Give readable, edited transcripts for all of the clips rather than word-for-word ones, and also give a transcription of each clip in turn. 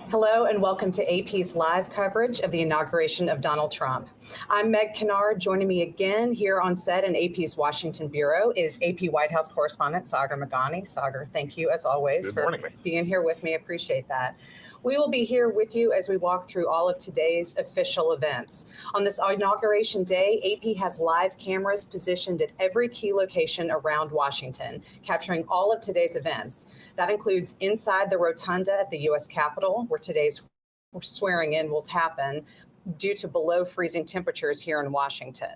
Hello and welcome to AP's live coverage of the inauguration of Donald Trump. I'm Meg Kennard. Joining me again here on set in AP's Washington bureau is AP White House correspondent Sagar Meghani. Sagar, thank you as always for being here with me. Appreciate that. We will be here with you as we walk through all of today's official events. On this inauguration day, AP has live cameras positioned at every key location around Washington, capturing all of today's events. That includes inside the Rotunda at the U.S. Capitol, where today's swearing in will happen due to below freezing temperatures here in Washington.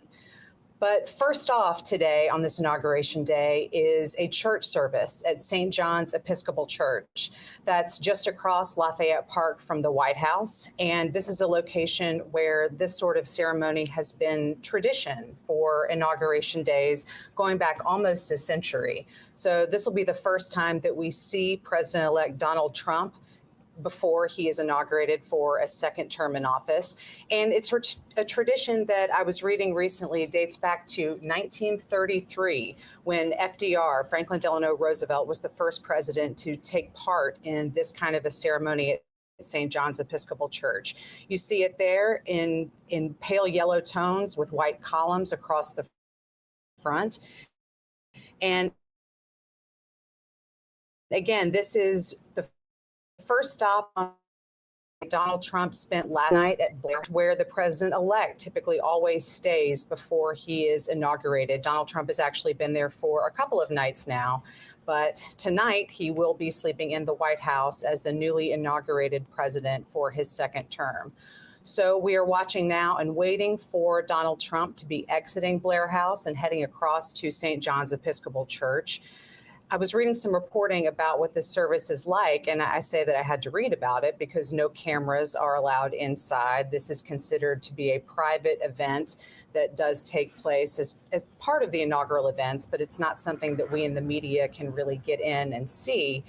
But first off today on this inauguration day is a church service at St. John's Episcopal Church. That's just across Lafayette Park from the White House. And this is a location where this sort of ceremony has been tradition for inauguration days, going back almost a century. So this will be the first time that we see President-elect Donald Trump before he is inaugurated for a second term in office. And it's a tradition that I was reading recently dates back to 1933, when FDR, Franklin Delano Roosevelt, was the first president to take part in this kind of a ceremony at St. John's Episcopal Church. You see it there in pale yellow tones with white columns across the front. And Again, this is the first stop on Donald Trump spent last night at Blair, where the president-elect typically always stays before he is inaugurated. Donald Trump has actually been there for a couple of nights now, but tonight he will be sleeping in the White House as the newly inaugurated president for his second term. So we are watching now and waiting for Donald Trump to be exiting Blair House and heading across to St. John's Episcopal Church. I was reading some reporting about what this service is like, and I say that I had to read about it because no cameras are allowed inside. This is considered to be a private event that does take place as part of the inaugural events, but it's not something that we in the media can really get in and see.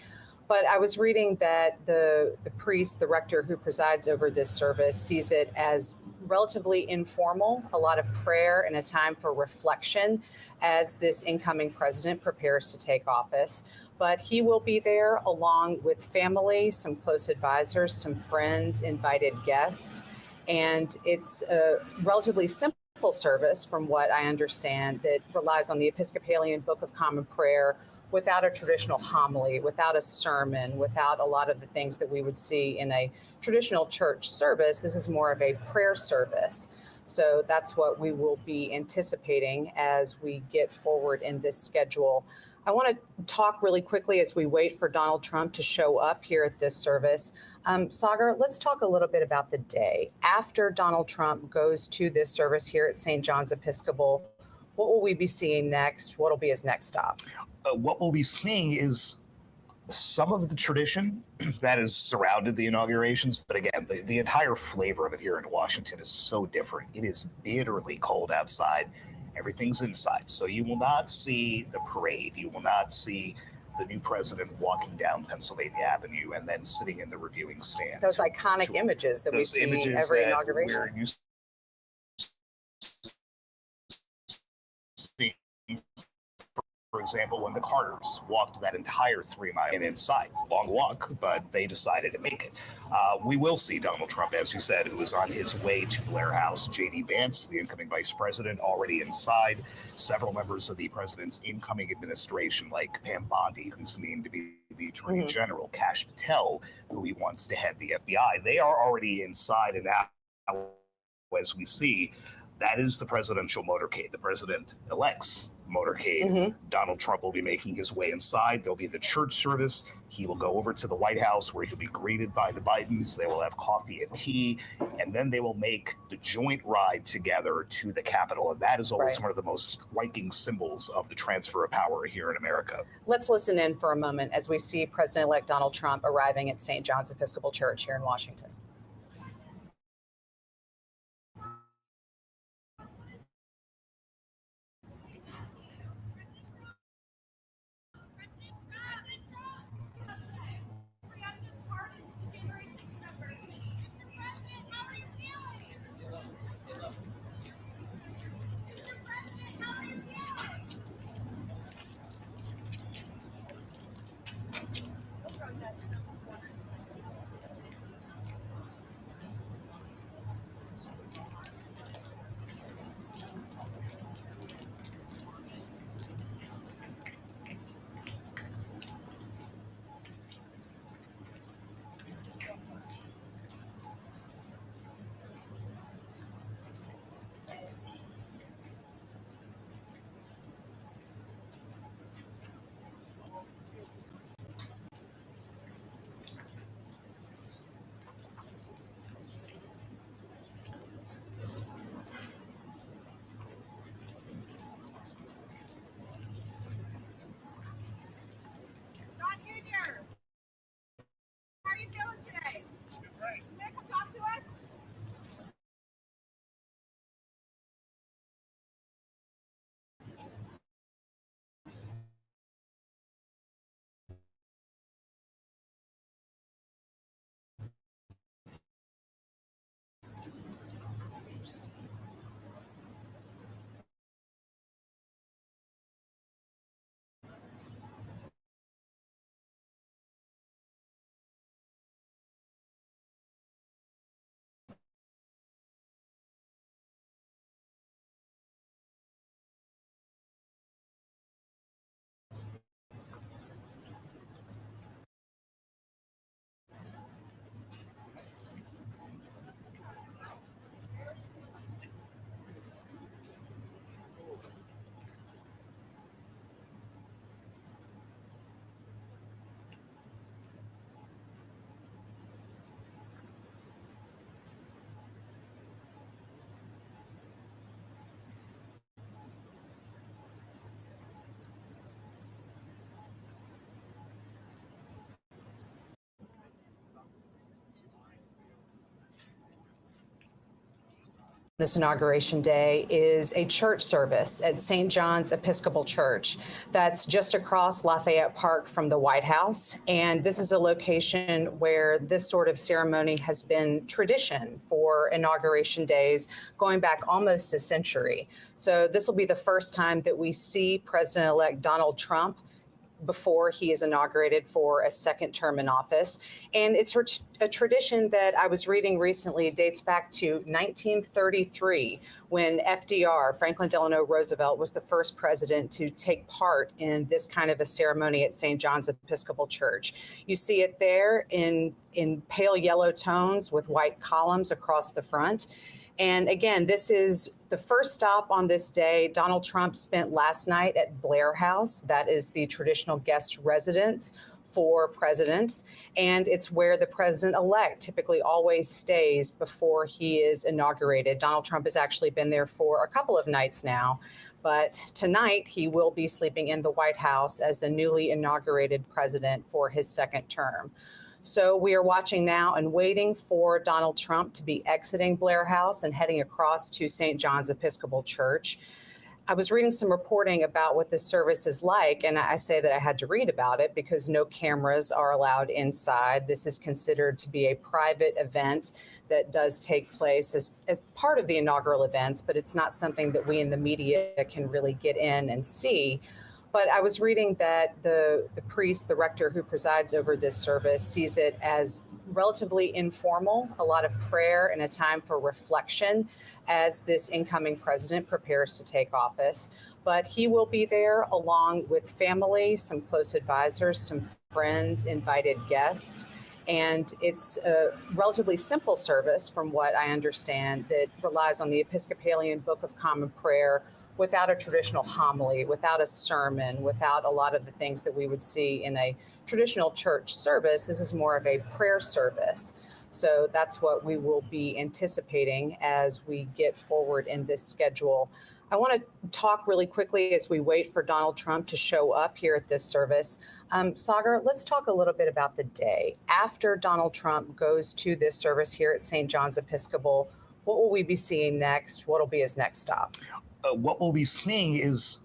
But I was reading that the priest, the rector who presides over this service, sees it as relatively informal, a lot of prayer and a time for reflection as this incoming president prepares to take office. But he will be there along with family, some close advisors, some friends, invited guests. And it's a relatively simple service, from what I understand, that relies on the Episcopalian Book of Common Prayer without a traditional homily, without a sermon, without a lot of the things that we would see in a traditional church service. This is more of a prayer service. So that's what we will be anticipating as we get forward in this schedule. I want to talk really quickly as we wait for Donald Trump to show up here at this service. Sagar, let's talk a little bit about the day. After Donald Trump goes to this service here at St. John's Episcopal, what will we be seeing next? What will be his next stop? What we'll be seeing is some of the tradition that has surrounded the inaugurations. But again, the entire flavor of it here in Washington is so different. It is bitterly cold outside. Everything's inside. So you will not see the parade. You will not see the new president walking down Pennsylvania Avenue and then sitting in the reviewing stand. Those iconic images that we see every inauguration. We're used to, for example, when the Carters walked that entire 3 mile inside. Long walk, but they decided to make it. We will see Donald Trump, as you said, who is on his way to Blair House. J.D. Vance, the incoming vice president, already inside. Several members of the president's incoming administration, like Pam Bondi, who's named to be the Attorney General, Kash Patel, who he wants to head the FBI. They are already inside, and now, as we see, that is the presidential motorcade, the president-elect's motorcade. Donald Trump will be making his way inside. There'll be the church service. He will go over to the White House, where he'll be greeted by the Bidens. They will have coffee and tea, and then they will make the joint ride together to the Capitol. And that is always one of the most striking symbols of the transfer of power here in America. Let's listen in for a moment as we see President-elect Donald Trump arriving at St. John's Episcopal Church here in Washington. this inauguration day is a church service at St. John's Episcopal Church. That's just across Lafayette Park from the White House. And this is a location where this sort of ceremony has been tradition for inauguration days, going back almost a century. So this will be the first time that we see President-elect Donald Trump before he is inaugurated for a second term in office. And it's a tradition that I was reading recently dates back to 1933, when FDR, Franklin Delano Roosevelt, was the first president to take part in this kind of a ceremony at St. John's Episcopal Church. You see it there in pale yellow tones with white columns across the front. And again, this is the first stop on this day. Donald Trump spent last night at Blair House. That is the traditional guest residence for presidents. And it's where the president-elect typically always stays before he is inaugurated. Donald Trump has actually been there for a couple of nights now. But tonight, he will be sleeping in the White House as the newly inaugurated president for his second term. So we are watching now and waiting for Donald Trump to be exiting Blair House and heading across to St. John's Episcopal Church. I was reading some reporting about what this service is like, and I say that I had to read about it because no cameras are allowed inside. This is considered to be a private event that does take place as part of the inaugural events, but it's not something that we in the media can really get in and see. But I was reading that the priest, the rector who presides over this service, sees it as relatively informal, a lot of prayer and a time for reflection as this incoming president prepares to take office. But he will be there along with family, some close advisors, some friends, invited guests. And it's a relatively simple service, from what I understand, that relies on the Episcopalian Book of Common Prayer, without a traditional homily, without a sermon, without a lot of the things that we would see in a traditional church service. This is more of a prayer service. So that's what we will be anticipating as we get forward in this schedule. I want to talk really quickly as we wait for Donald Trump to show up here at this service. Sagar, let's talk a little bit about the day. After Donald Trump goes to this service here at St. John's Episcopal, what will we be seeing next? What will be his next stop? What we'll be seeing is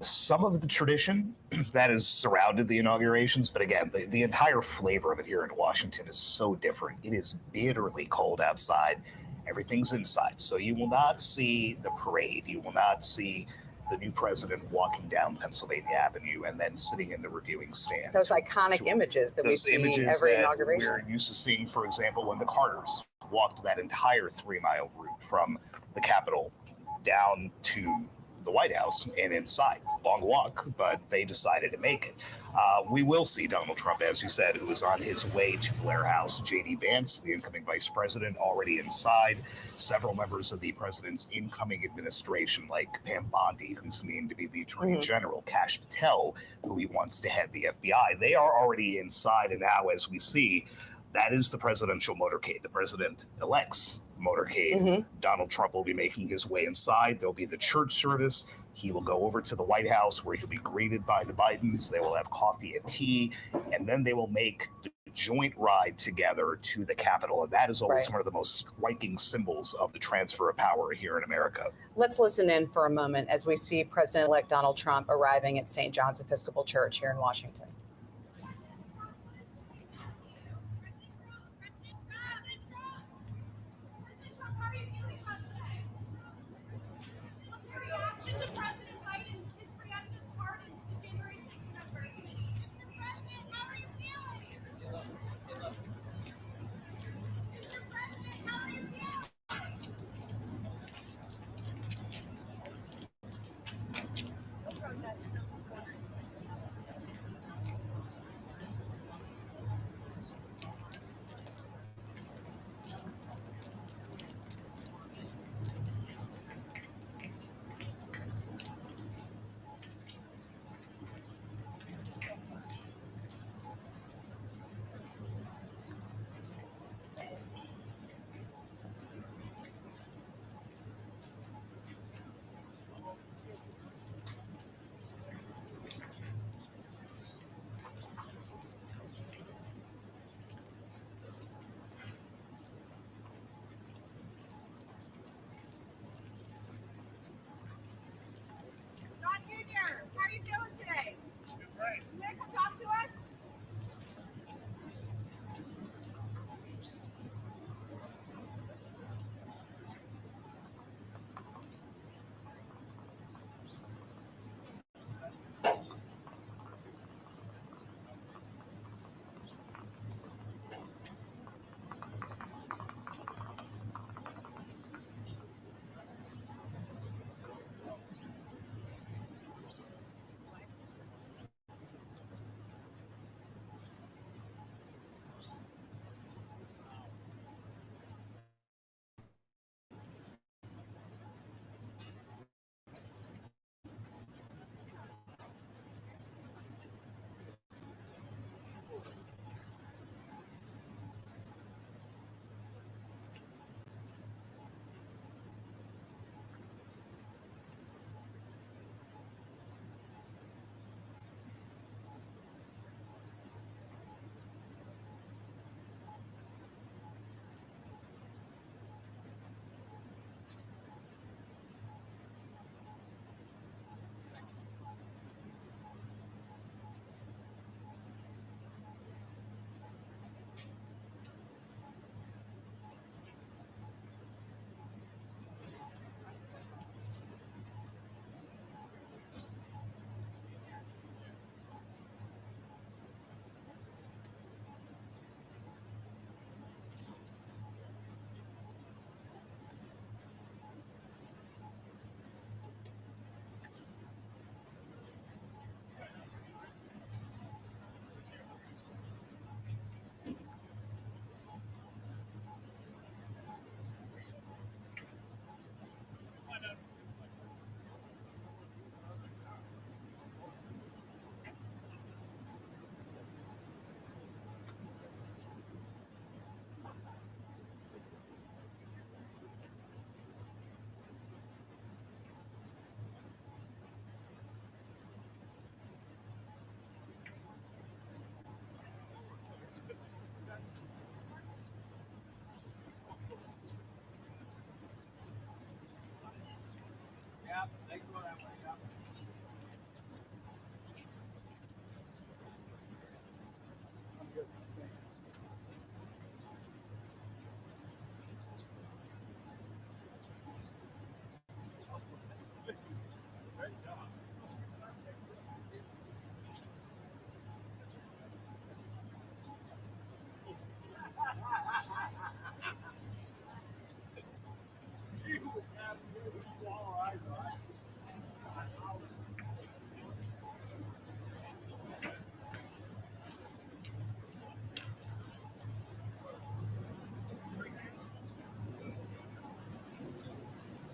some of the tradition that has surrounded the inaugurations. But again, the entire flavor of it here in Washington is so different. It is bitterly cold outside. Everything's inside. So you will not see the parade. You will not see the new president walking down Pennsylvania Avenue and then sitting in the reviewing stand. Those iconic images that we see every inauguration. We're used to seeing, for example, when the Carters walked that entire 3-mile route from the Capitol down to the White House and inside. Long walk, but they decided to make it. We will see Donald Trump, as you said, who is on his way to Blair House. J.D. Vance, the incoming vice president, already inside. Several members of the president's incoming administration, like Pam Bondi, who's named to be the attorney general, Kash Patel, who he wants to head the FBI. They are already inside, and now, as we see, that is the presidential motorcade, the president-elect's motorcade. Donald Trump will be making his way inside. There'll be the church service. He will go over to the White House, where he'll be greeted by the Bidens. They will have coffee and tea, and then they will make the joint ride together to the Capitol. And that is always one of the most striking symbols of the transfer of power here in America. Let's listen in for a moment as we see President-elect Donald Trump arriving at St. John's Episcopal Church here in Washington.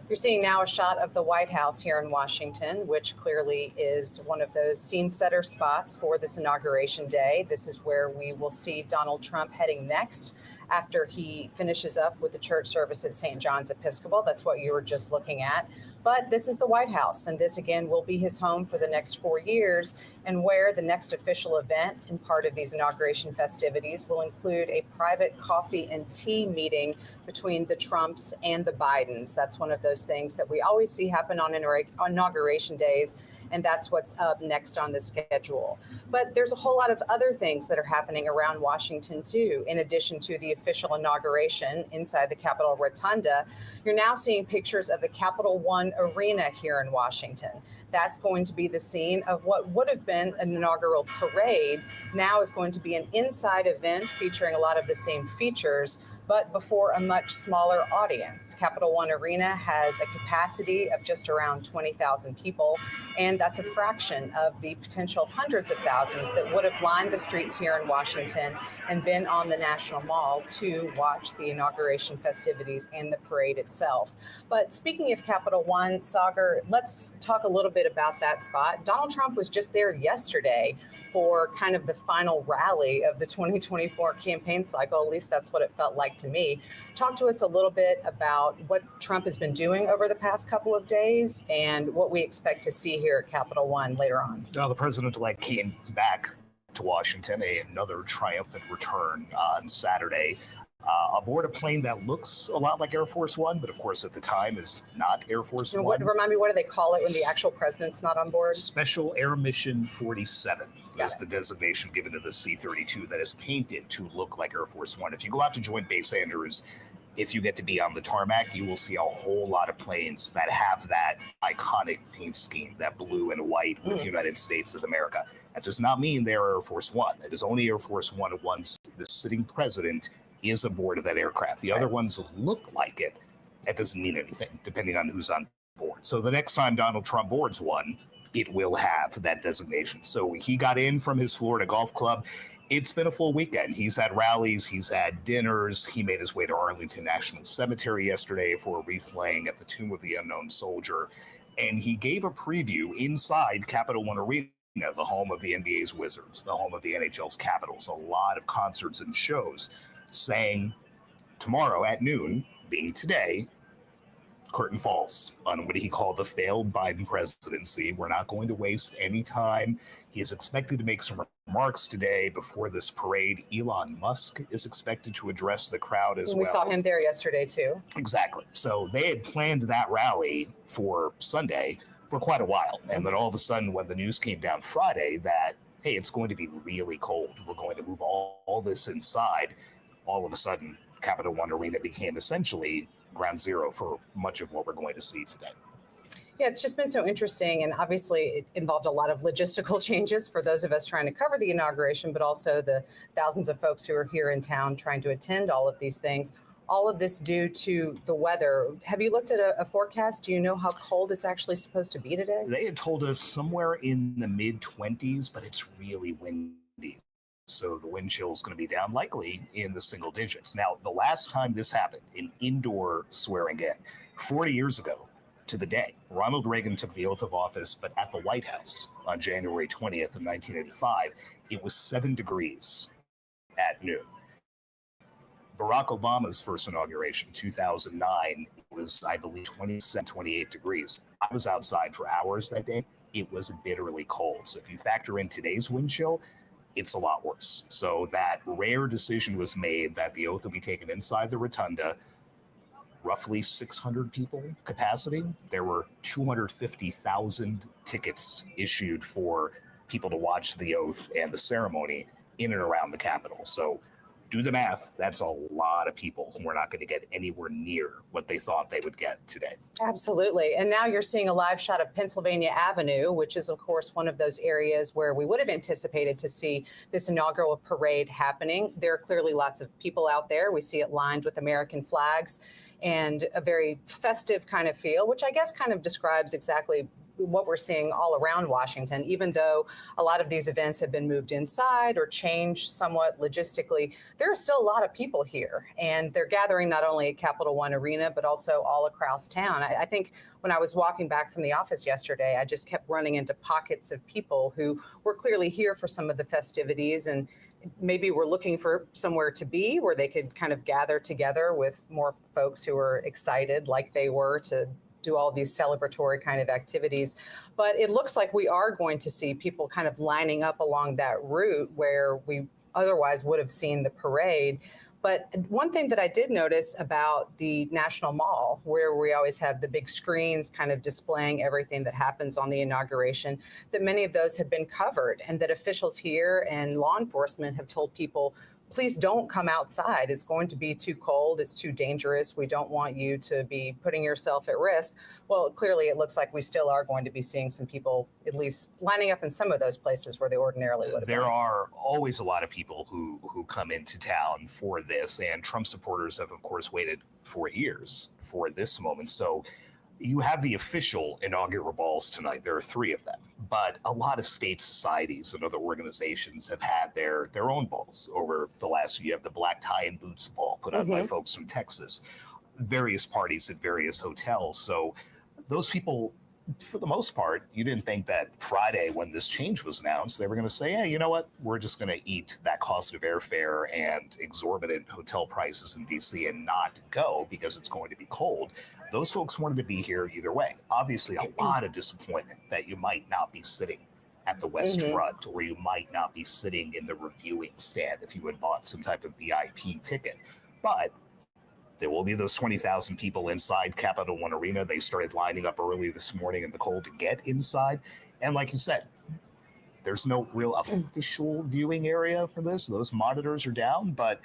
You're seeing now a shot of the White House here in Washington, which clearly is one of those scene setter spots for this inauguration day. This is where we will see Donald Trump heading next after he finishes up with the church service at St. John's Episcopal. That's what you were just looking at. But this is the White House, and this again will be his home for the next 4 years, and where the next official event in part of these inauguration festivities will include a private coffee and tea meeting between the Trumps and the Bidens. That's one of those things that we always see happen on inauguration days, and that's what's up next on the schedule. But there's a whole lot of other things that are happening around Washington, too. In addition to the official inauguration inside the Capitol Rotunda, you're now seeing pictures of the Capital One Arena here in Washington. That's going to be the scene of what would have been an inaugural parade. Now is going to be an inside event featuring a lot of the same features, but before a much smaller audience. Capital One Arena has a capacity of just around 20,000 people, and that's a fraction of the potential hundreds of thousands that would have lined the streets here in Washington and been on the National Mall to watch the inauguration festivities and the parade itself. But speaking of Capital One, Sagar, let's talk a little bit about that spot. Donald Trump was just there yesterday for kind of the final rally of the 2024 campaign cycle. At least that's what it felt like to me. Talk to us a little bit about what Trump has been doing over the past couple of days and what we expect to see here at Capital One later on. Well, the president-elect came back to Washington, another triumphant return on Saturday, aboard a plane that looks a lot like Air Force One, but of course at the time is not Air Force One. Remind me, what do they call it when the actual president's not on board? Special Air Mission 47 is the designation given to the C-32 that is painted to look like Air Force One. If you go out to Joint Base Andrews, if you get to be on the tarmac, you will see a whole lot of planes that have that iconic paint scheme, that blue and white with United States of America. That does not mean they are Air Force One. It is only Air Force One once the sitting president is aboard of that aircraft. The other ones look like it. That doesn't mean anything, depending on who's on board. So the next time Donald Trump boards one, it will have that designation. So he got in from his Florida golf club. It's been a full weekend. He's had rallies, he's had dinners. He made his way to Arlington National Cemetery yesterday for a wreath laying at the Tomb of the Unknown Soldier. And he gave a preview inside Capital One Arena, the home of the NBA's Wizards, the home of the NHL's Capitals, a lot of concerts and shows, saying tomorrow at noon, being today, curtain falls on what he called the failed Biden presidency. We're not going to waste any time. He is expected to make some remarks today before this parade. Elon Musk is expected to address the crowd as well. We saw him there yesterday, too. Exactly. So they had planned that rally for Sunday for quite a while. And then all of a sudden, when the news came down Friday that, hey, it's going to be really cold, we're going to move all this inside, all of a sudden, Capital One Arena became essentially ground zero for much of what we're going to see today. Yeah, it's just been so interesting. And obviously, it involved a lot of logistical changes for those of us trying to cover the inauguration, but also the thousands of folks who are here in town trying to attend all of these things. All of this due to the weather. Have you looked at a forecast? Do you know how cold it's actually supposed to be today? They had told us somewhere in the mid-20s, but it's really windy. So the wind chill is going to be down likely in the single digits. Now, the last time this happened, in indoor swearing in, 40 years ago to the day, Ronald Reagan took the oath of office, but at the White House on January 20th of 1985, it was 7 degrees at noon. Barack Obama's first inauguration, 2009, was, I believe, 27, 28 degrees. I was outside for hours that day. It was bitterly cold. So if you factor in today's wind chill, it's a lot worse. So that rare decision was made that the oath will be taken inside the rotunda, roughly 600 people capacity. There were 250,000 tickets issued for people to watch the oath and the ceremony in and around the Capitol. So do the math. That's a lot of people who are not going to get anywhere near what they thought they would get today. Absolutely. And now you're seeing a live shot of Pennsylvania Avenue, which is, of course, one of those areas where we would have anticipated to see this inaugural parade happening. There are clearly lots of people out there. We see it lined with American flags. and a very festive kind of feel, which I guess kind of describes exactly what we're seeing all around Washington. Even though a lot of these events have been moved inside or changed somewhat logistically, there are still a lot of people here, and they're gathering not only at Capitol One Arena, but also all across town. I think when I was walking back from the office yesterday, I just kept running into pockets of people who were clearly here for some of the festivities, and maybe were looking for somewhere to be where they could kind of gather together with more folks who are excited like they were to do all these celebratory kind of activities. But it looks like we are going to see people kind of lining up along that route where we otherwise would have seen the parade. But one thing that I did notice about the National Mall, where we always have the big screens kind of displaying everything that happens on the inauguration, that many of those have been covered, and that officials here and law enforcement have told people, please don't come outside. It's going to be too cold. It's too dangerous. We don't want you to be putting yourself at risk. Well, clearly it looks like we still are going to be seeing some people at least lining up in some of those places where they ordinarily would have There been. are always a lot of people who come into town for this, and Trump supporters have, of course, waited for years for this moment. So you have the official inaugural balls tonight. There are 3 of them. But a lot of state societies and other organizations have had their own balls over the last year. You have the Black Tie and Boots ball put on by folks from Texas, various parties at various hotels. So those people, for the most part, you didn't think that Friday when this change was announced, they were going to say, hey, you know what? We're just going to eat that cost of airfare and exorbitant hotel prices in D.C. and not go because it's going to be cold. Those folks wanted to be here either way. Obviously, a lot of disappointment that you might not be sitting at the West Front, or you might not be sitting in the reviewing stand if you had bought some type of VIP ticket. But there will be those 20,000 people inside Capitol One Arena. They started lining up early this morning in the cold to get inside. And like you said, there's no real official viewing area for this. Those monitors are down, but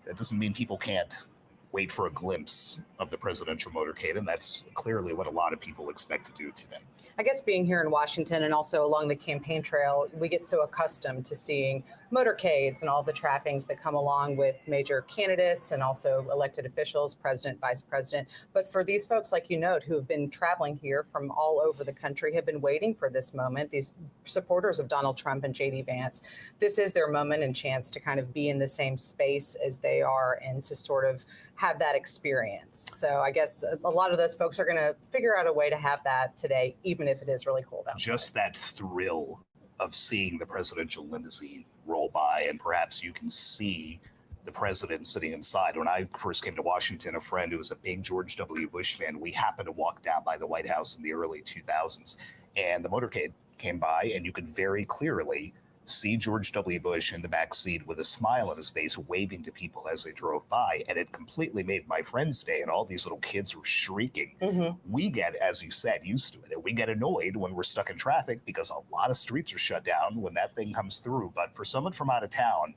that doesn't mean people can't wait for a glimpse of the presidential motorcade, and that's clearly what a lot of people expect to do today. I guess being here in Washington and also along the campaign trail, we get so accustomed to seeing motorcades and all the trappings that come along with major candidates and also elected officials, president, vice president. But for these folks, like you note, who have been traveling here from all over the country, have been waiting for this moment, these supporters of Donald Trump and J.D. Vance, this is their moment and chance to kind of be in the same space as they are and to sort of have that experience. So I guess a lot of those folks are going to figure out a way to have that today, even if it is really cold outside. Just that thrill of seeing the presidential limousine roll by, and perhaps you can see the president sitting inside. When I first came to Washington, a friend who was a big George W. Bush fan, we happened to walk down by the White House in the early 2000s, and the motorcade came by, and you could very clearly see George W. Bush in the back seat with a smile on his face, waving to people as they drove by. And it completely made my friend's day. And all these little kids were shrieking. We get, as you said, used to it. And we get annoyed when we're stuck in traffic because a lot of streets are shut down when that thing comes through. But for someone from out of town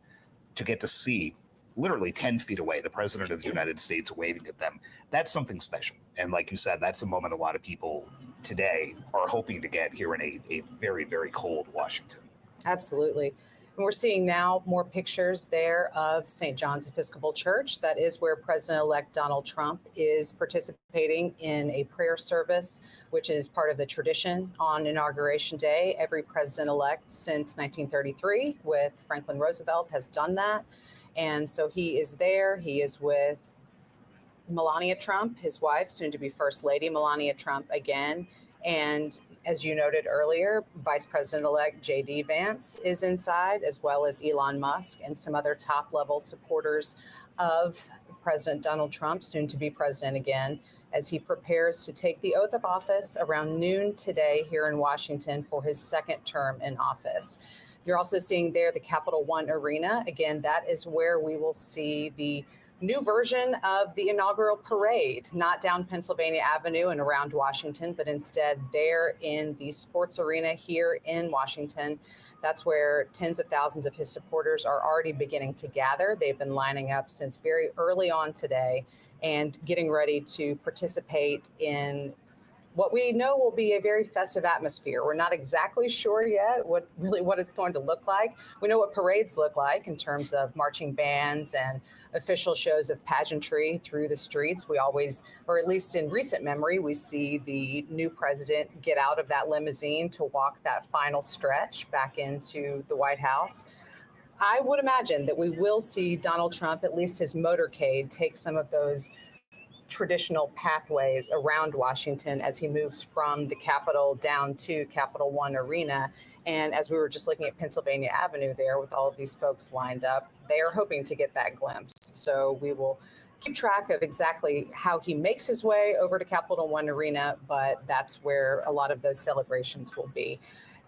to get to see literally 10 feet away the president of the United States waving at them, that's something special. And like you said, that's a moment a lot of people today are hoping to get here in a very, very cold Washington. Absolutely. And we're seeing now more pictures there of St. John's Episcopal Church. That is where President-elect Donald Trump is participating in a prayer service, which is part of the tradition on Inauguration Day. Every president-elect since 1933 with Franklin Roosevelt has done that. And so he is there. He is with Melania Trump, his wife, soon to be First Lady Melania Trump again. And as you noted earlier, Vice President-elect J.D. Vance is inside, as well as Elon Musk and some other top-level supporters of President Donald Trump, soon to be president again, as he prepares to take the oath of office around noon today here in Washington for his second term in office. You're also seeing there the Capitol One Arena. Again, that is where we will see the new version of the inaugural parade, not down Pennsylvania Avenue and around Washington, but instead there in the sports arena here in Washington. That's where tens of thousands of his supporters are already beginning to gather. They've been lining up since very early on today and getting ready to participate in what we know will be a very festive atmosphere. We're not exactly sure yet what it's going to look like. We know what parades look like in terms of marching bands and official shows of pageantry through the streets. We always, or at least in recent memory, we see the new president get out of that limousine to walk that final stretch back into the White House. I would imagine that we will see Donald Trump, at least his motorcade, take some of those traditional pathways around Washington as he moves from the Capitol down to Capital One Arena. And as we were just looking at Pennsylvania Avenue there with all of these folks lined up, they are hoping to get that glimpse. So we will keep track of exactly how he makes his way over to Capital One Arena, but that's where a lot of those celebrations will be.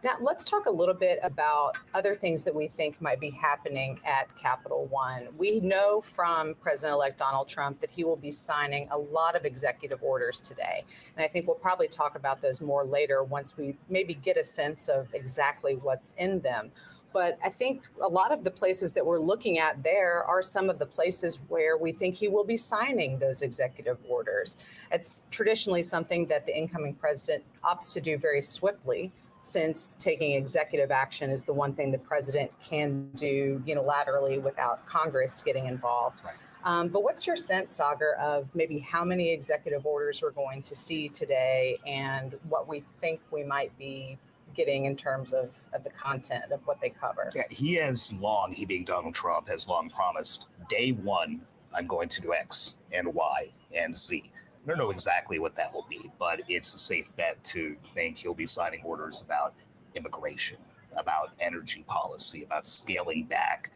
Now, let's talk a little bit about other things that we think might be happening at Capital One. We know from President-elect Donald Trump that he will be signing a lot of executive orders today. And I think we'll probably talk about those more later once we maybe get a sense of exactly what's in them. But I think a lot of the places that we're looking at there are some of the places where we think he will be signing those executive orders. It's traditionally something that the incoming president opts to do very swiftly, since taking executive action is the one thing the president can do unilaterally without Congress getting involved. But what's your sense, Sagar, of maybe how many executive orders we're going to see today and what we think we might be getting in terms of the content of what they cover? Yeah, he being Donald Trump, has long promised day one, I'm going to do X and Y and Z. I don't know exactly what that will be, but it's a safe bet to think he'll be signing orders about immigration, about energy policy, about scaling back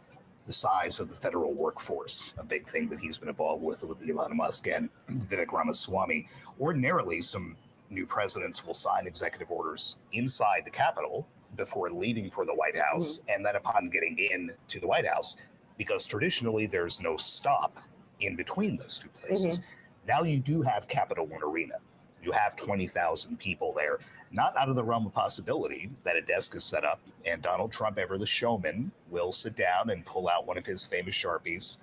the size of the federal workforce, a big thing that he's been involved with Elon Musk and Vivek Ramaswamy. Ordinarily, some new presidents will sign executive orders inside the Capitol before leaving for the White House, and then upon getting into the White House, because traditionally there's no stop in between those two places. Now you do have Capital One Arena. You have 20,000 people there. Not out of the realm of possibility that a desk is set up and Donald Trump, ever the showman, will sit down and pull out one of his famous Sharpies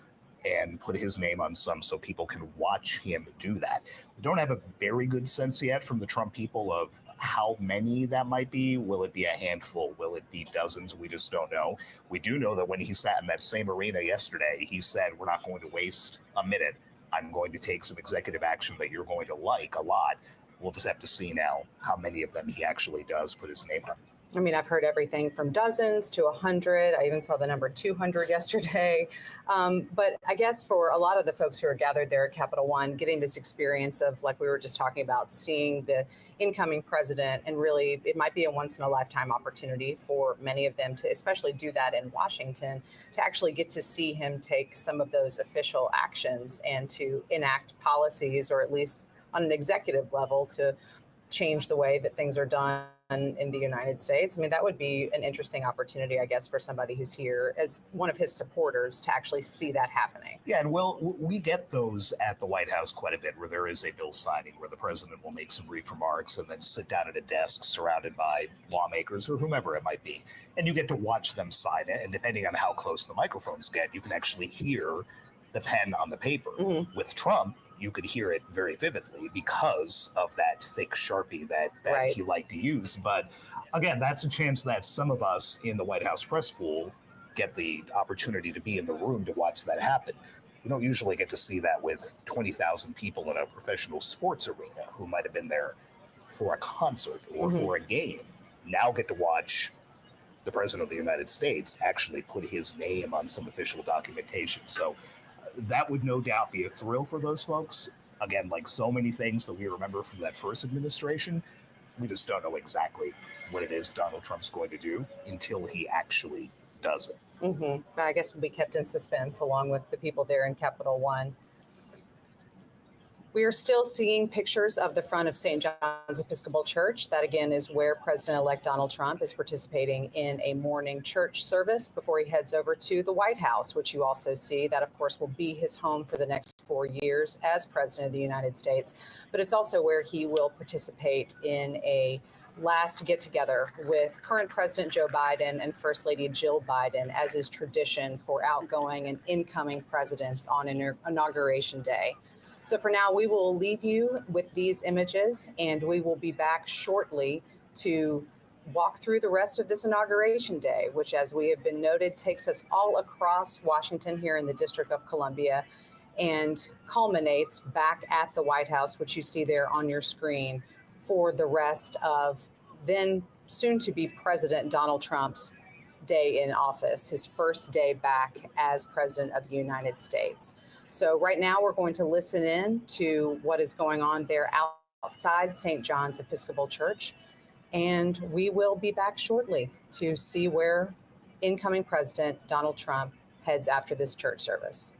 and put his name on some so people can watch him do that. We don't have a very good sense yet from the Trump people of how many that might be. Will it be a handful? Will it be dozens? We just don't know. We do know that when he sat in that same arena yesterday, he said, we're not going to waste a minute. I'm going to take some executive action that you're going to like a lot. We'll just have to see now how many of them he actually does put his name on. I mean, I've heard everything from dozens to 100. I even saw the number 200 yesterday. But I guess for a lot of the folks who are gathered there at Capital One, getting this experience of, like we were just talking about, seeing the incoming president, and really it might be a once in a lifetime opportunity for many of them to especially do that in Washington, to actually get to see him take some of those official actions and to enact policies, or at least on an executive level, to change the way that things are done in the United States. I mean, that would be an interesting opportunity, I guess, for somebody who's here as one of his supporters to actually see that happening. Yeah, and we get those at the White House quite a bit, where there is a bill signing where the president will make some brief remarks and then sit down at a desk surrounded by lawmakers or whomever it might be. And you get to watch them sign it. And depending on how close the microphones get, you can actually hear the pen on the paper. With Trump, you could hear it very vividly because of that thick Sharpie that he liked to use. But again, that's a chance that some of us in the White House press pool get the opportunity to be in the room to watch that happen. You don't usually get to see that with 20,000 people in a professional sports arena who might have been there for a concert or for a game. Now get to watch the President of the United States actually put his name on some official documentation. So that would no doubt be a thrill for those folks. Again, like so many things that we remember from that first administration, we just don't know exactly what it is Donald Trump's going to do until he actually does it. I guess we'll be kept in suspense along with the people there in Capital One. We are still seeing pictures of the front of St. John's Episcopal Church. That, again, is where President-elect Donald Trump is participating in a morning church service before he heads over to the White House, which you also see. That, of course, will be his home for the next 4 years as President of the United States. But it's also where he will participate in a last get-together with current President Joe Biden and First Lady Jill Biden, as is tradition for outgoing and incoming presidents on Inauguration Day. So for now, we will leave you with these images, and we will be back shortly to walk through the rest of this Inauguration Day, which, as we have been noted, takes us all across Washington here in the District of Columbia and culminates back at the White House, which you see there on your screen, for the rest of then soon to be President Donald Trump's day in office, his first day back as President of the United States. So right now we're going to listen in to what is going on there outside St. John's Episcopal Church. And we will be back shortly to see where incoming President Donald Trump heads after this church service.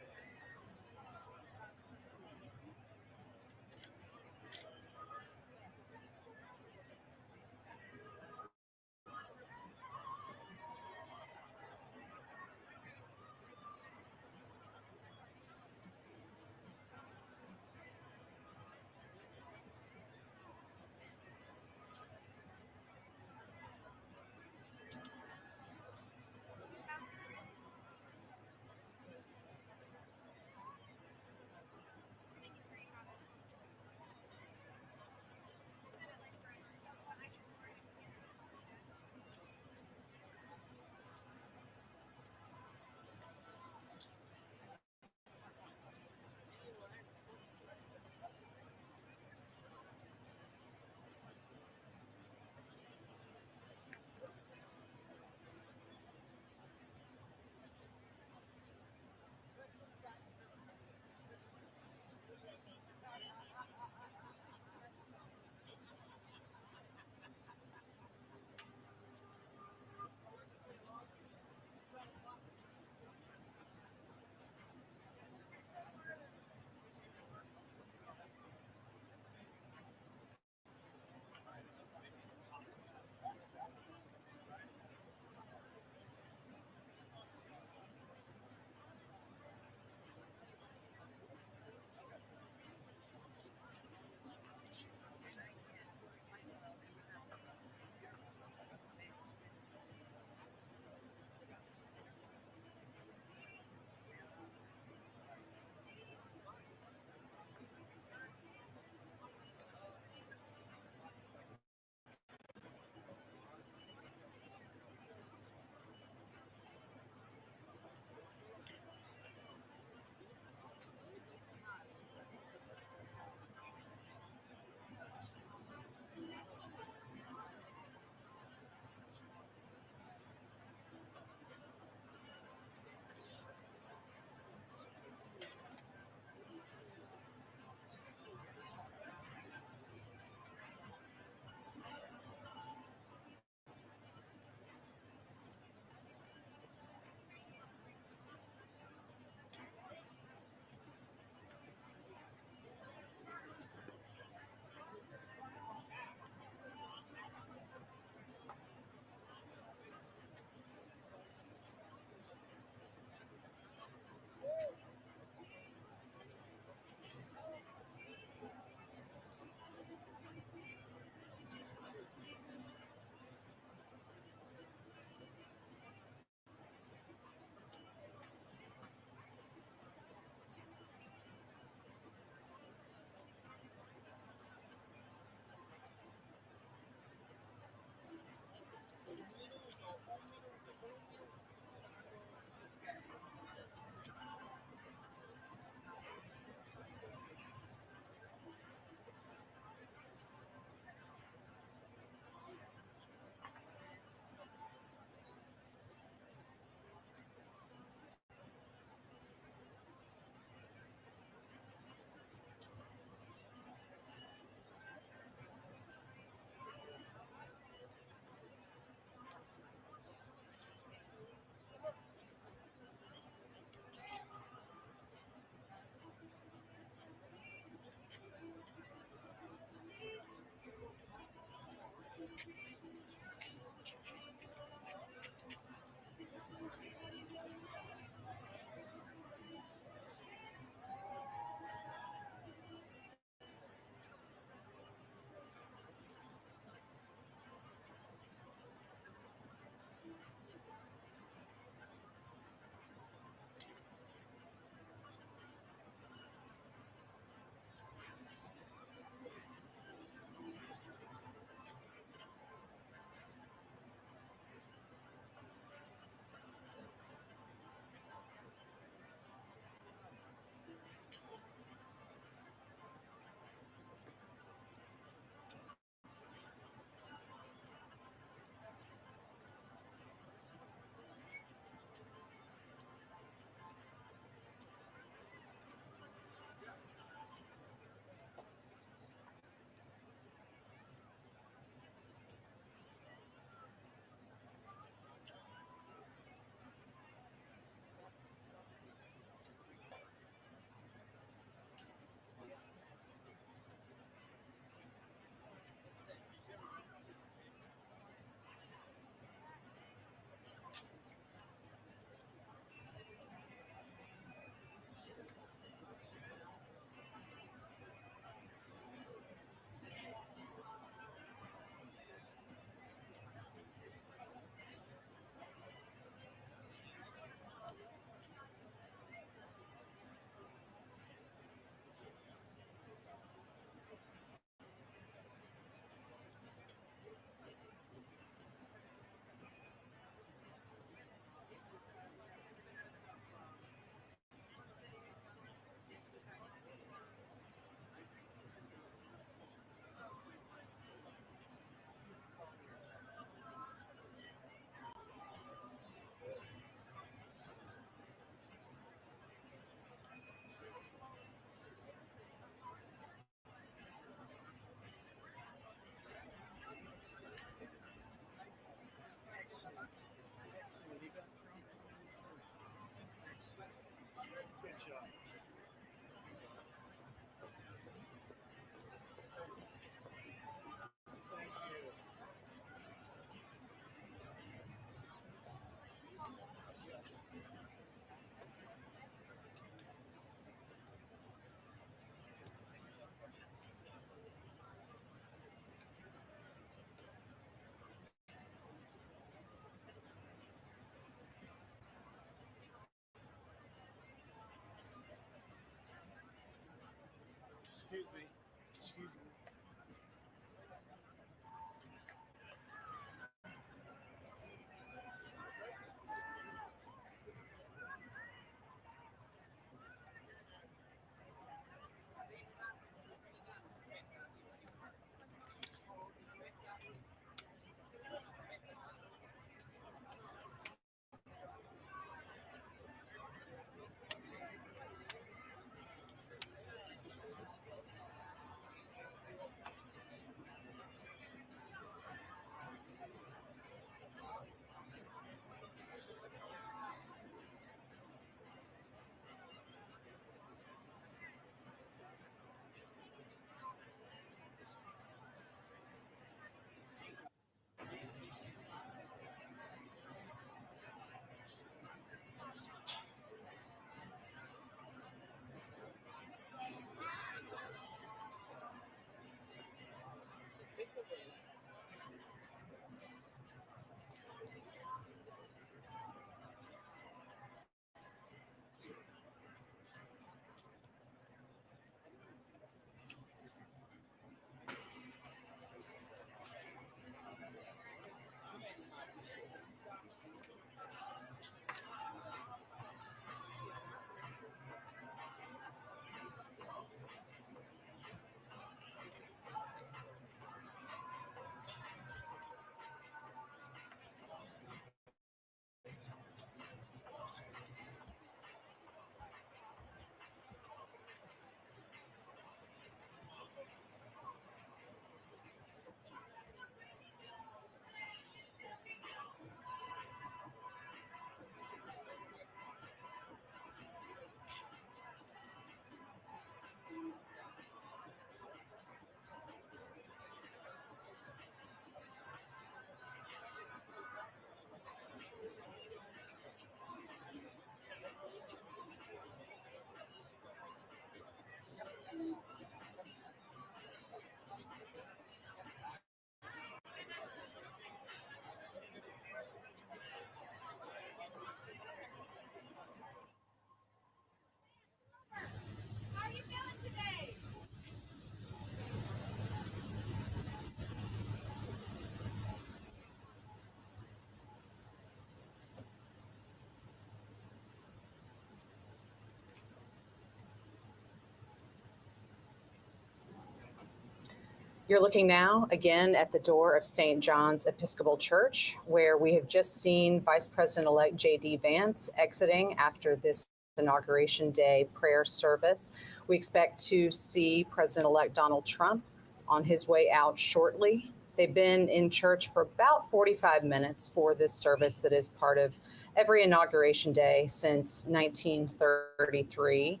You're looking now again at the door of St. John's Episcopal Church, where we have just seen Vice President-elect J.D. Vance exiting after this Inauguration Day prayer service. We expect to see President-elect Donald Trump on his way out shortly. They've been in church for about 45 minutes for this service that is part of every Inauguration Day since 1933.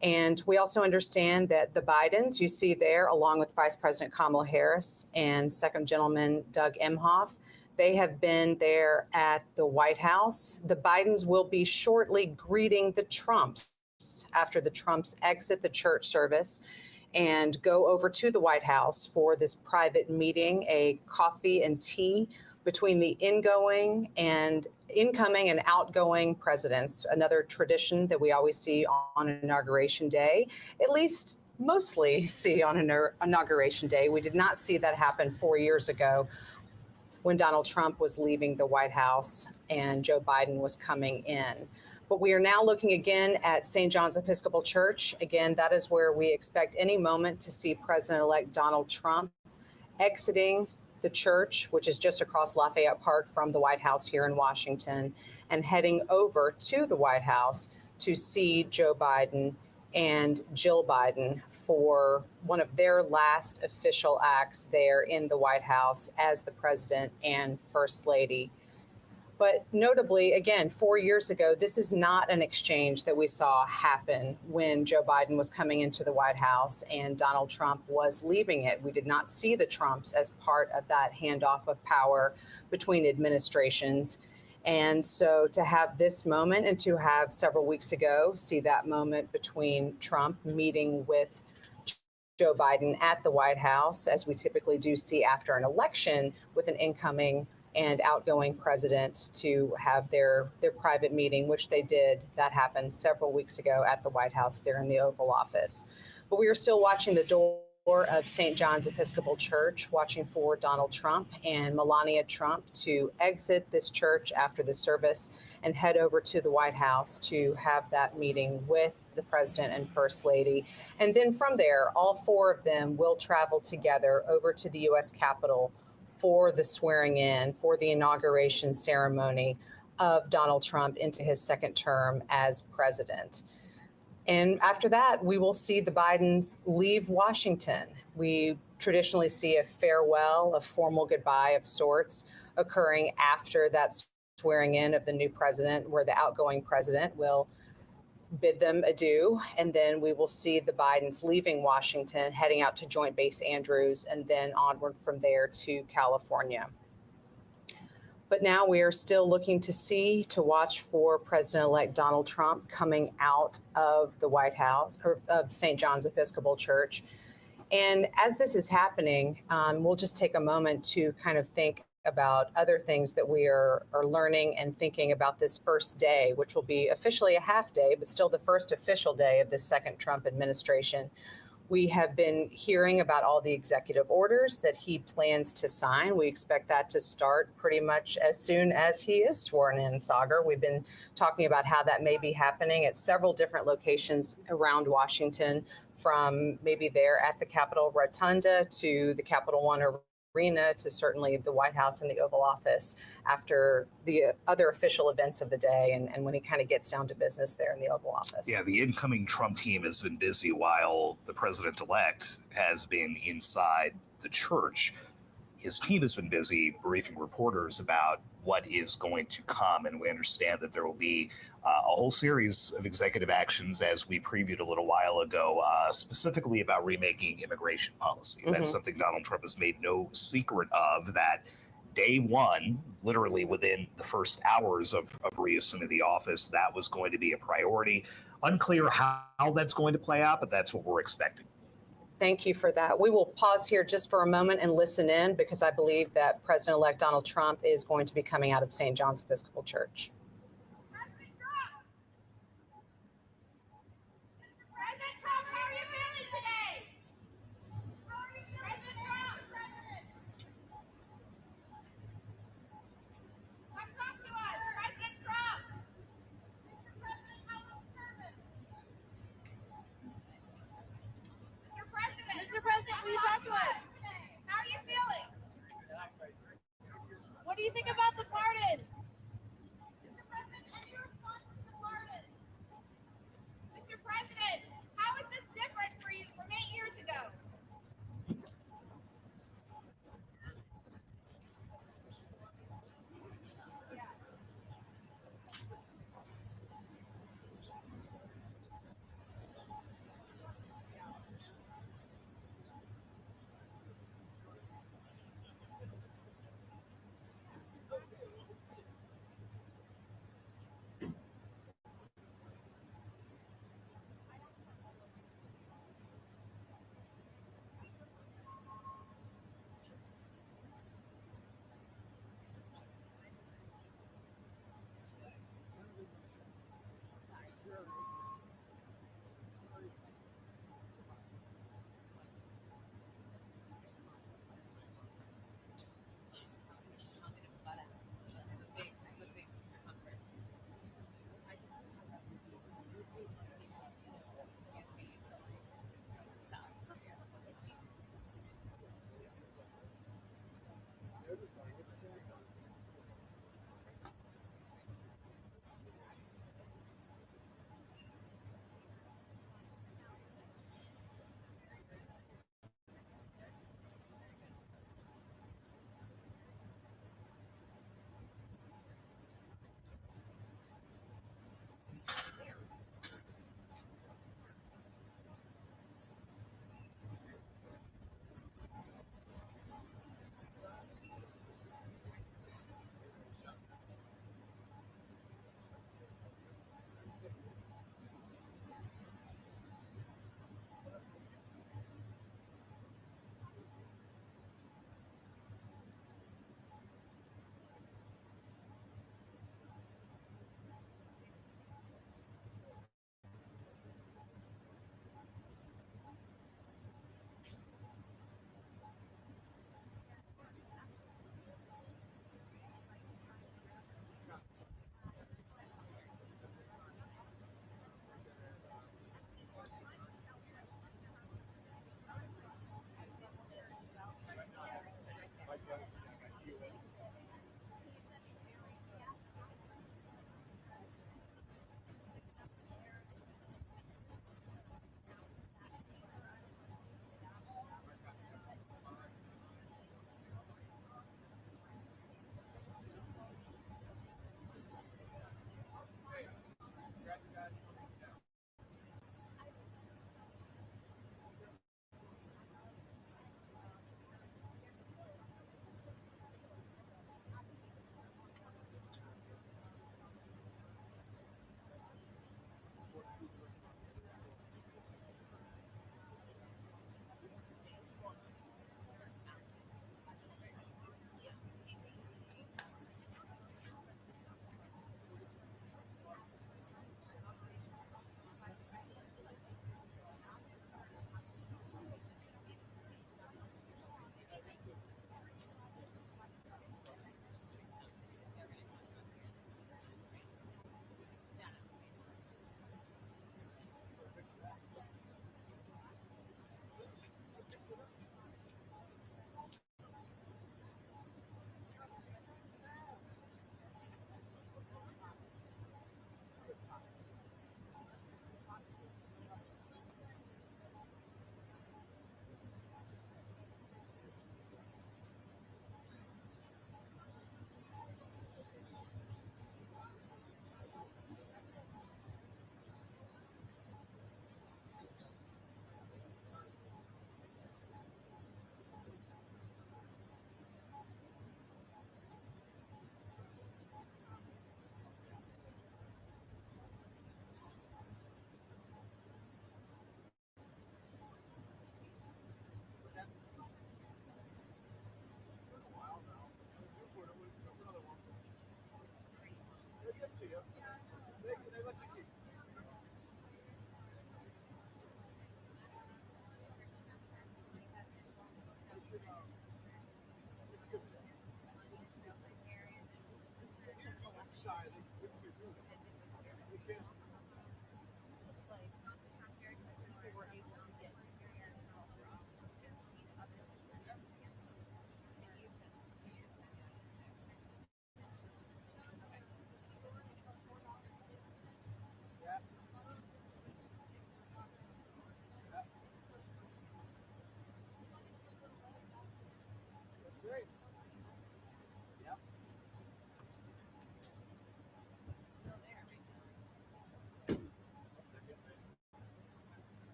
And we also understand that the Bidens, you see there, along with Vice President Kamala Harris and Second Gentleman Doug Emhoff, they have been there at the White House. The Bidens will be shortly greeting the Trumps after the Trumps exit the church service and go over to the White House for this private meeting, a coffee and tea between the incoming and outgoing presidents, another tradition that we always see on Inauguration Day, at least mostly see on Inauguration Day. We did not see that happen 4 years ago when Donald Trump was leaving the White House and Joe Biden was coming in. But we are now looking again at St. John's Episcopal Church. Again, that is where we expect any moment to see President-elect Donald Trump exiting the church, which is just across Lafayette Park from the White House here in Washington, and heading over to the White House to see Joe Biden and Jill Biden for one of their last official acts there in the White House as the president and first lady. But notably, again, 4 years ago, this is not an exchange that we saw happen when Joe Biden was coming into the White House and Donald Trump was leaving it. We did not see the Trumps as part of that handoff of power between administrations. And so to have this moment and to have several weeks ago see that moment between Trump meeting with Joe Biden at the White House, as we typically do see after an election with an incoming and outgoing president to have their private meeting, which they did. That happened several weeks ago at the White House there in the Oval Office. But we are still watching the door of St. John's Episcopal Church, watching for Donald Trump and Melania Trump to exit this church after the service and head over to the White House to have that meeting with the president and first lady. And then from there, all four of them will travel together over to the U.S. Capitol for the swearing in, for the inauguration ceremony of Donald Trump into his second term as president. And after that, we will see the Bidens leave Washington. We traditionally see a farewell, a formal goodbye of sorts occurring after that swearing in of the new president, where the outgoing president will bid them adieu, and then we will see the Bidens leaving Washington, heading out to Joint Base Andrews, and then onward from there to California. But now we are still looking to watch for President-elect Donald Trump coming out of the White House, or of St. John's Episcopal Church. And as this is happening, we'll just take a moment to kind of think about other things that we are learning and thinking about this first day, which will be officially a half day, but still the first official day of this second Trump administration. We have been hearing about all the executive orders that he plans to sign. We expect that to start pretty much as soon as he is sworn in, Sagar. We've been talking about how that may be happening at several different locations around Washington, from maybe there at the Capitol Rotunda to the Capitol One Arena to certainly the White House and the Oval Office after the other official events of the day and when he kind of gets down to business there in the Oval Office. Yeah, the incoming Trump team has been busy while the president-elect has been inside the church. His team has been busy briefing reporters about what is going to come, and we understand that there will be a whole series of executive actions, as we previewed a little while ago, specifically about remaking immigration policy. Mm-hmm. That's something Donald Trump has made no secret of, that day one, literally within the first hours of reassuming the office, that was going to be a priority. Unclear how that's going to play out, but that's what we're expecting. Thank you for that. We will pause here just for a moment and listen in, because I believe that President-elect Donald Trump is going to be coming out of St. John's Episcopal Church. President Trump, how are you feeling today? How are you feeling, President Trump? Come talk to us, President Trump. Mr. President, how was service? Mr. President, will you talk to us? How are you feeling? What do you think about the pardons? Mr. President, any response to the pardons? Mr. President, how is this different for you from 8 years ago?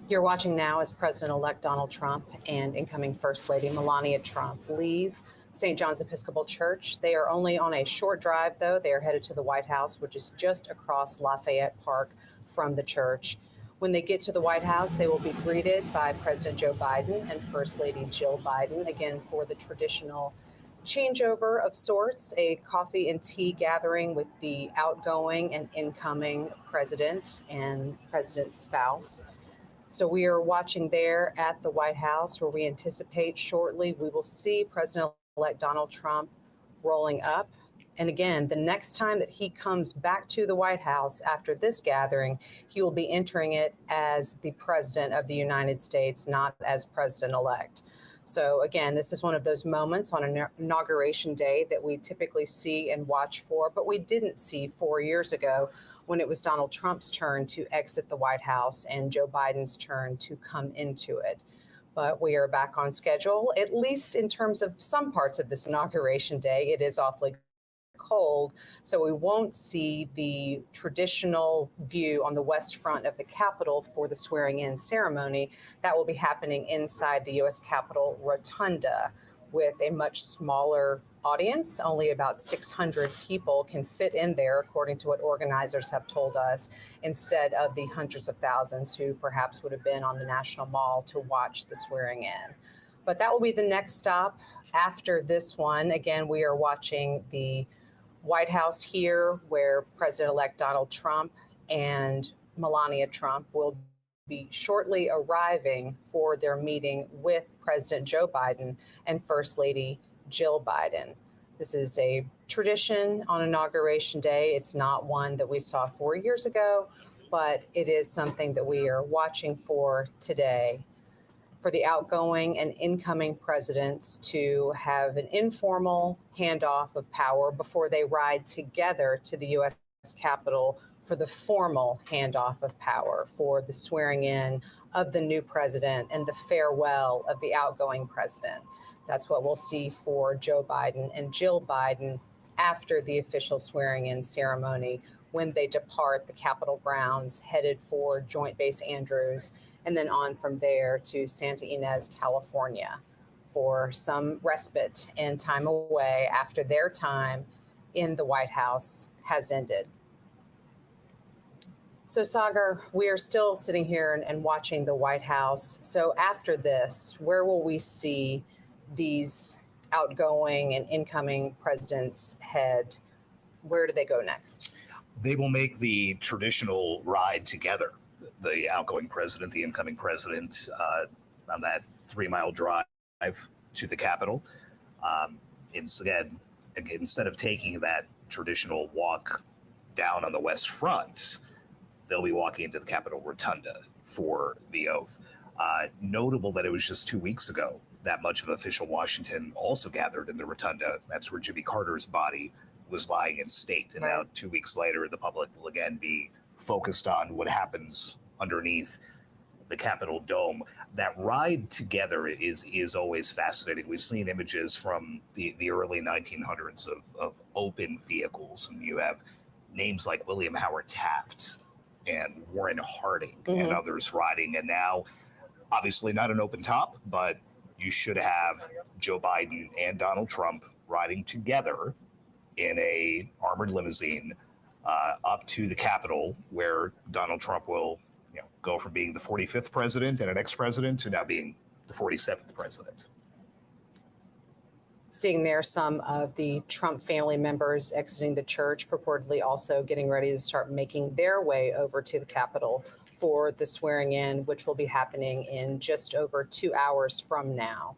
You're watching now as President-elect Donald Trump and incoming First Lady Melania Trump leave St. John's Episcopal Church. They are only on a short drive, though. They are headed to the White House, which is just across Lafayette Park from the church. When they get to the White House, they will be greeted by President Joe Biden and First Lady Jill Biden, again, for the traditional changeover of sorts, a coffee and tea gathering with the outgoing and incoming president and president's spouse. So we are watching there at the White House, where we anticipate shortly we will see President-elect Donald Trump rolling up. And again, the next time that he comes back to the White House after this gathering, he will be entering it as the President of the United States, not as President-elect. So again, this is one of those moments on Inauguration Day that we typically see and watch for, but we didn't see 4 years ago when it was Donald Trump's turn to exit the White House and Joe Biden's turn to come into it. But we are back on schedule, at least in terms of some parts of this Inauguration Day. It is awfully cold, so we won't see the traditional view on the west front of the Capitol for the swearing-in ceremony. That will be happening inside the U.S. Capitol Rotunda with a much smaller audience. Only about 600 people can fit in there, according to what organizers have told us, instead of the hundreds of thousands who perhaps would have been on the National Mall to watch the swearing-in. But that will be the next stop after this one. Again, we are watching the White House here, where President-elect Donald Trump and Melania Trump will be shortly arriving for their meeting with President Joe Biden and First Lady Jill Biden. This is a tradition on Inauguration Day. It's not one that we saw 4 years ago, but it is something that we are watching for today, for the outgoing and incoming presidents to have an informal handoff of power before they ride together to the U.S. Capitol for the formal handoff of power, for the swearing in of the new president and the farewell of the outgoing president. That's what we'll see for Joe Biden and Jill Biden after the official swearing in ceremony, when they depart the Capitol grounds, headed for Joint Base Andrews, and then on from there to Santa Ynez, California, for some respite and time away after their time in the White House has ended. So, Sagar, we are still sitting here and watching the White House. So after this, where will we see these outgoing and incoming presidents head? Where do they go next? They will make the traditional ride together, the outgoing president, the incoming president, on that 3-mile drive to the Capitol. Instead of taking that traditional walk down on the West Front, they'll be walking into the Capitol Rotunda for the oath. Notable that it was just 2 weeks ago that much of official Washington also gathered in the Rotunda. That's where Jimmy Carter's body was lying in state. And now 2 weeks later, the public will again be focused on what happens underneath the Capitol dome. That ride together is always fascinating. We've seen images from the early 1900s of open vehicles, and you have names like William Howard Taft and Warren Harding and others riding. And now, obviously not an open top, but you should have Joe Biden and Donald Trump riding together in a armored limousine up to the Capitol, where Donald Trump will go from being the 45th president and an ex-president to now being the 47th president. Seeing there some of the Trump family members exiting the church, purportedly also getting ready to start making their way over to the Capitol for the swearing in, which will be happening in just over 2 hours from now.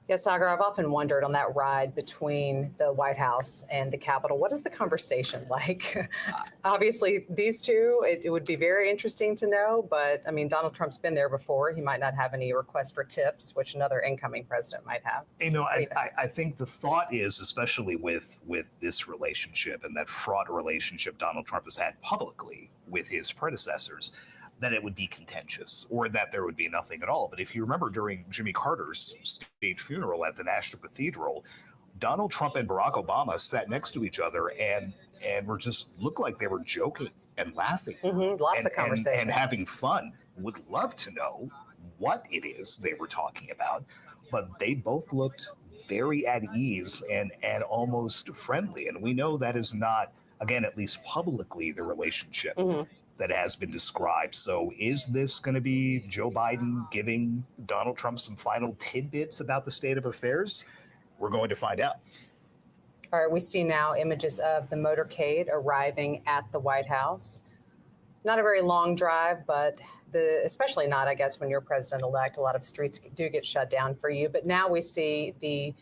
Yes, Sagar, I've often wondered on that ride between the White House and the Capitol, what is the conversation like? Obviously, these two, it would be very interesting to know, but I mean, Donald Trump's been there before. He might not have any requests for tips, which another incoming president might have. I think the thought is, especially with this relationship and that fraught relationship Donald Trump has had publicly with his predecessors, that it would be contentious or that there would be nothing at all. But if you remember during Jimmy Carter's state funeral at the National Cathedral, Donald Trump and Barack Obama sat next to each other and were just looked like they were joking and laughing. Lots of conversation. And having fun. Would love to know what it is they were talking about, but they both looked very at ease and almost friendly. And we know that is not, again, at least publicly, the relationship that has been described. So is this going to be Joe Biden giving Donald Trump some final tidbits about the state of affairs? We're going to find out. All right, we see now images of the motorcade arriving at the White House. Not a very long drive, but especially not, I guess, when you're president-elect. A lot of streets do get shut down for you. But now we see the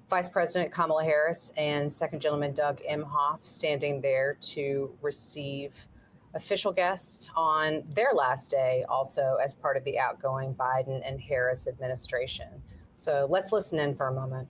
Vice President Kamala Harris and Second Gentleman Doug Emhoff standing there to receive official guests on their last day, also as part of the outgoing Biden and Harris administration. So let's listen in for a moment.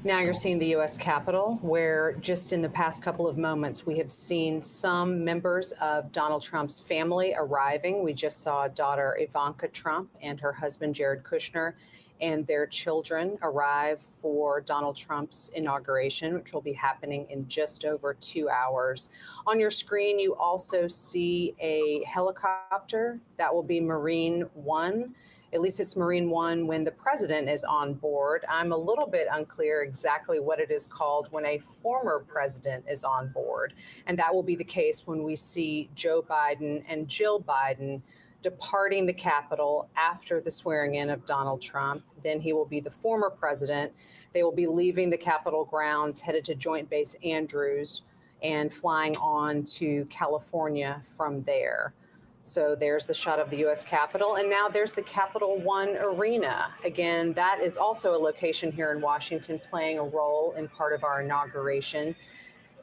Now you're seeing the U.S. Capitol, where just in the past couple of moments, we have seen some members of Donald Trump's family arriving. We just saw daughter Ivanka Trump and her husband, Jared Kushner, and their children arrive for Donald Trump's inauguration, which will be happening in just over 2 hours. On your screen, you also see a helicopter that will be Marine One. At least it's Marine One when the president is on board. I'm a little bit unclear exactly what it is called when a former president is on board. And that will be the case when we see Joe Biden and Jill Biden departing the Capitol after the swearing in of Donald Trump. Then he will be the former president. They will be leaving the Capitol grounds, headed to Joint Base Andrews, and flying on to California from there. So there's the shot of the U.S. Capitol. And now there's the Capital One Arena. Again, that is also a location here in Washington playing a role in part of our inauguration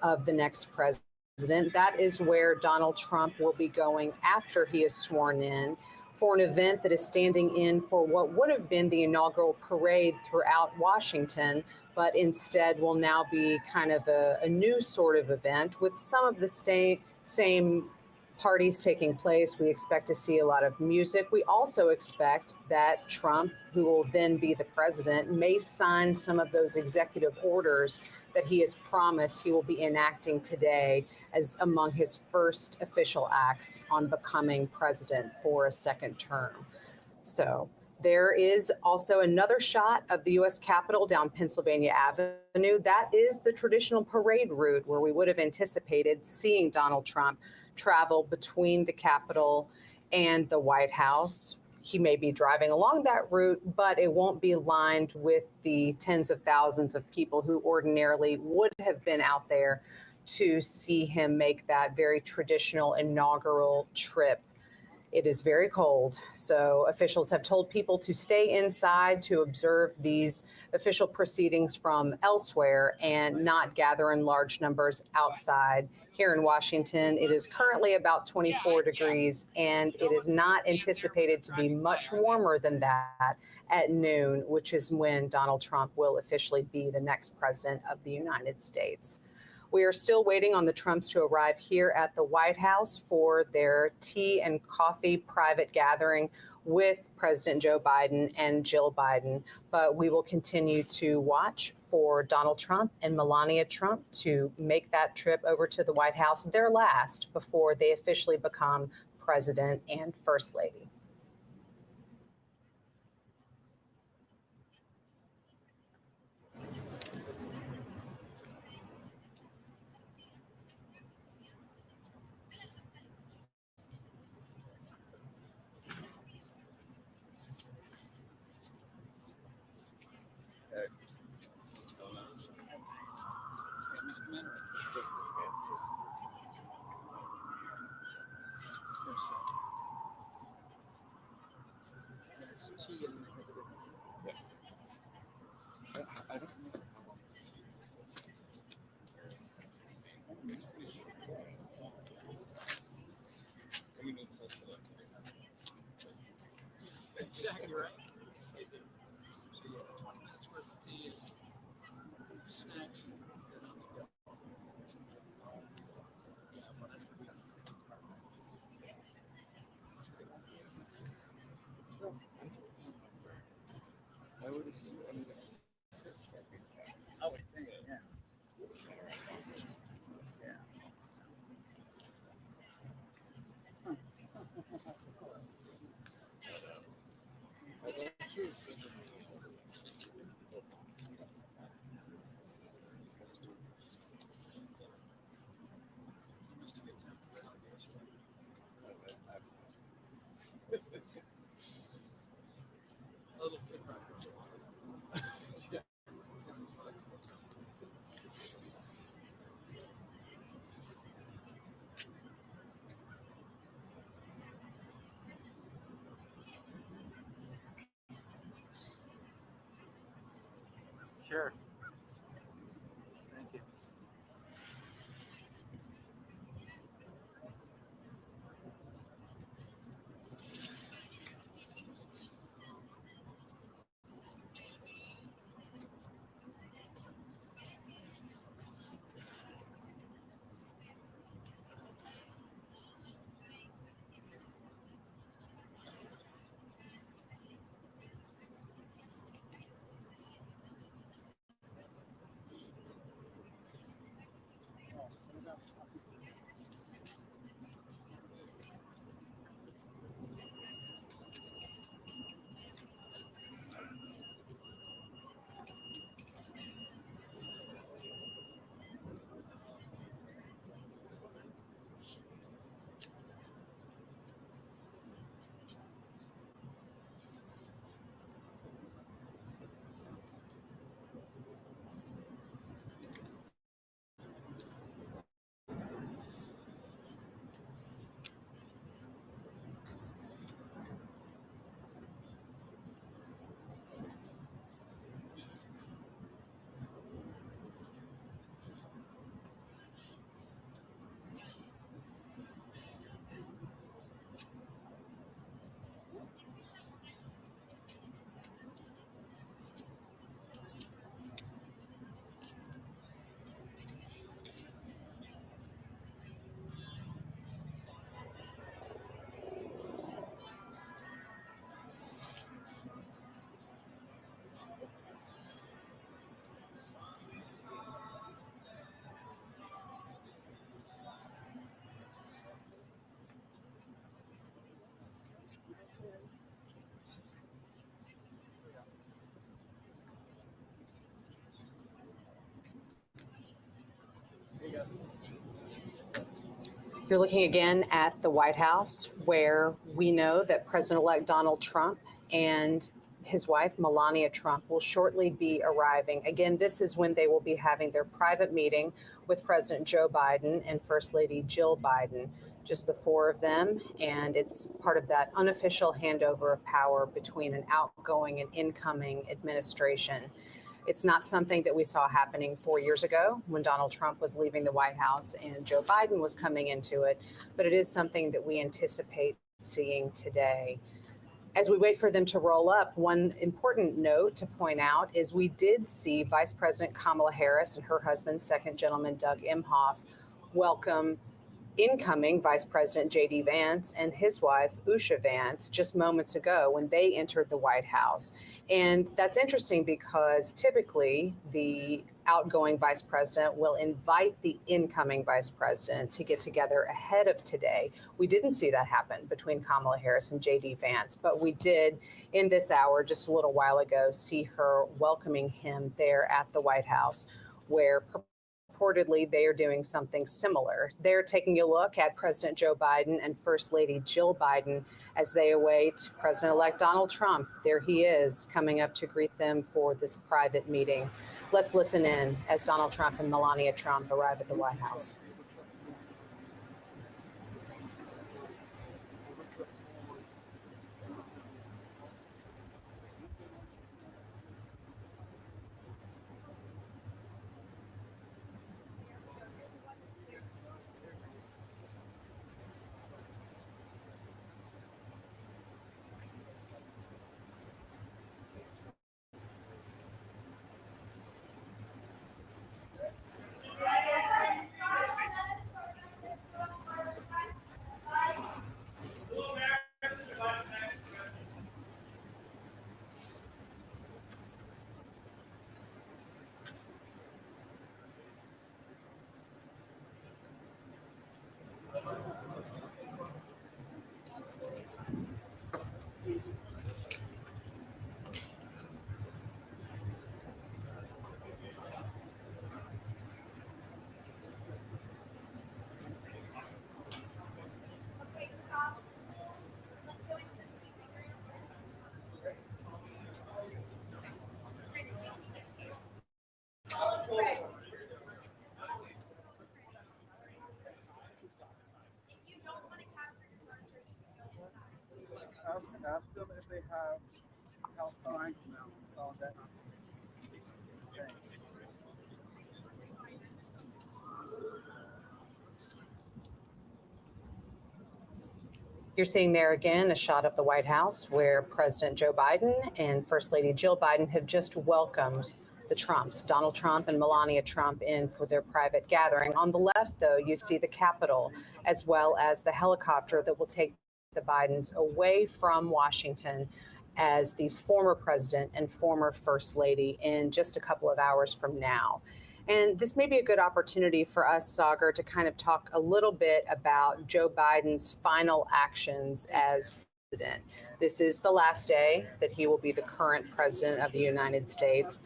of the next president. That is where Donald Trump will be going after he is sworn in for an event that is standing in for what would have been the inaugural parade throughout Washington, but instead will now be kind of a new sort of event with some of the same parties taking place. We expect to see a lot of music. We also expect that Trump, who will then be the president, may sign some of those executive orders that he has promised he will be enacting today as among his first official acts on becoming president for a second term. So there is also another shot of the U.S. Capitol down Pennsylvania Avenue. That is the traditional parade route where we would have anticipated seeing Donald Trump travel between the Capitol and the White House. He may be driving along that route, but it won't be lined with the tens of thousands of people who ordinarily would have been out there to see him make that very traditional inaugural trip. It is very cold, so officials have told people to stay inside to observe these official proceedings from elsewhere and not gather in large numbers outside. Here in Washington, it is currently about 24 degrees, and it is not anticipated to be much warmer than that at noon, which is when Donald Trump will officially be the next president of the United States. We are still waiting on the Trumps to arrive here at the White House for their tea and coffee private gathering with President Joe Biden and Jill Biden. But we will continue to watch for Donald Trump and Melania Trump to make that trip over to the White House, their last, before they officially become president and first lady. I don't know how long this is. Exactly right. they do. So you have 20 minutes worth of tea and snacks, and then on the go. Yeah, well, that's pretty good. I would assume. I would think, yeah. Yeah. That's true. You missed a good time for relegation. A little bit. Sure. Thank you. You're looking again at the White House, where we know that President-elect Donald Trump and his wife, Melania Trump, will shortly be arriving. Again, this is when they will be having their private meeting with President Joe Biden and First Lady Jill Biden, just the four of them. And it's part of that unofficial handover of power between an outgoing and incoming administration. It's not something that we saw happening 4 years ago when Donald Trump was leaving the White House and Joe Biden was coming into it, but it is something that we anticipate seeing today. As we wait for them to roll up, one important note to point out is we did see Vice President Kamala Harris and her husband, second gentleman Doug Emhoff, welcome incoming Vice President J.D. Vance and his wife, Usha Vance, just moments ago when they entered the White House. And that's interesting because typically the outgoing vice president will invite the incoming vice president to get together ahead of today. We didn't see that happen between Kamala Harris and J.D. Vance, but we did in this hour just a little while ago see her welcoming him there at the White House, where reportedly they are doing something similar. They're taking a look at President Joe Biden and First Lady Jill Biden as they await President-elect Donald Trump. There he is, coming up to greet them for this private meeting. Let's listen in as Donald Trump and Melania Trump arrive at the White House. Okay, Tom, let's go into the briefing room. Chris, please. Okay. If you don't want to capture your departure, you can go inside. Ask them if they have health signs now. So that You're seeing there again a shot of the White House where President Joe Biden and First Lady Jill Biden have just welcomed the Trumps, Donald Trump and Melania Trump, in for their private gathering. On the left, though, you see the Capitol, as well as the helicopter that will take the Bidens away from Washington as the former president and former First Lady in just a couple of hours from now. And this may be a good opportunity for us, Sagar, to kind of talk a little bit about Joe Biden's final actions as president. This is the last day that he will be the current president of the United States.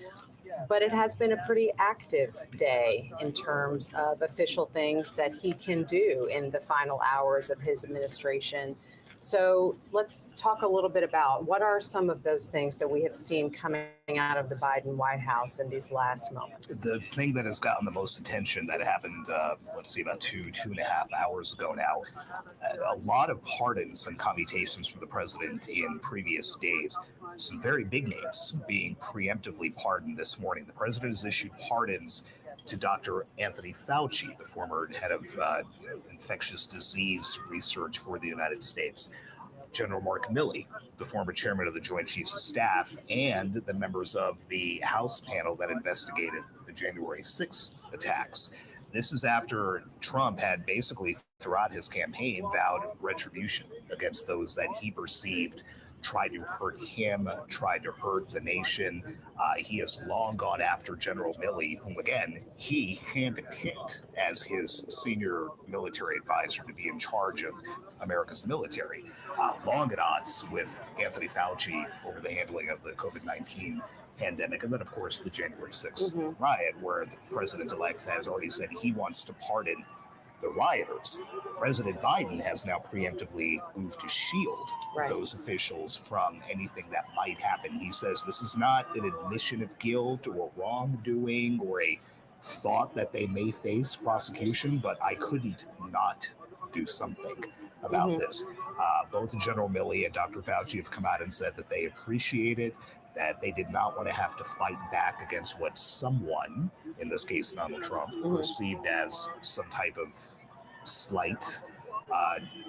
But it has been a pretty active day in terms of official things that he can do in the final hours of his administration. So let's talk a little bit about what are some of those things that we have seen coming out of the Biden White House in these last moments. The thing that has gotten the most attention that happened, about 2.5 hours ago now, a lot of pardons and commutations from the president in previous days. Some very big names being preemptively pardoned this morning. The president has issued pardons to Dr. Anthony Fauci, the former head of infectious disease research for the United States, General Mark Milley, the former chairman of the Joint Chiefs of Staff, and the members of the House panel that investigated the January 6th attacks. This is after Trump had basically, throughout his campaign, vowed retribution against those that he perceived tried to hurt him, tried to hurt the nation. He has long gone after General Milley, whom, again, he handpicked as his senior military advisor to be in charge of America's military. Long at odds with Anthony Fauci over the handling of the COVID-19 pandemic. And then, of course, the January 6th riot, where the president-elect has already said he wants to pardon the rioters. President Biden has now preemptively moved to shield those officials from anything that might happen. He says this is not an admission of guilt or wrongdoing or a thought that they may face prosecution, but I couldn't not do something about this. Both General Milley and Dr. Fauci have come out and said that they appreciate it, that they did not want to have to fight back against what someone, in this case Donald Trump, perceived as some type of slight.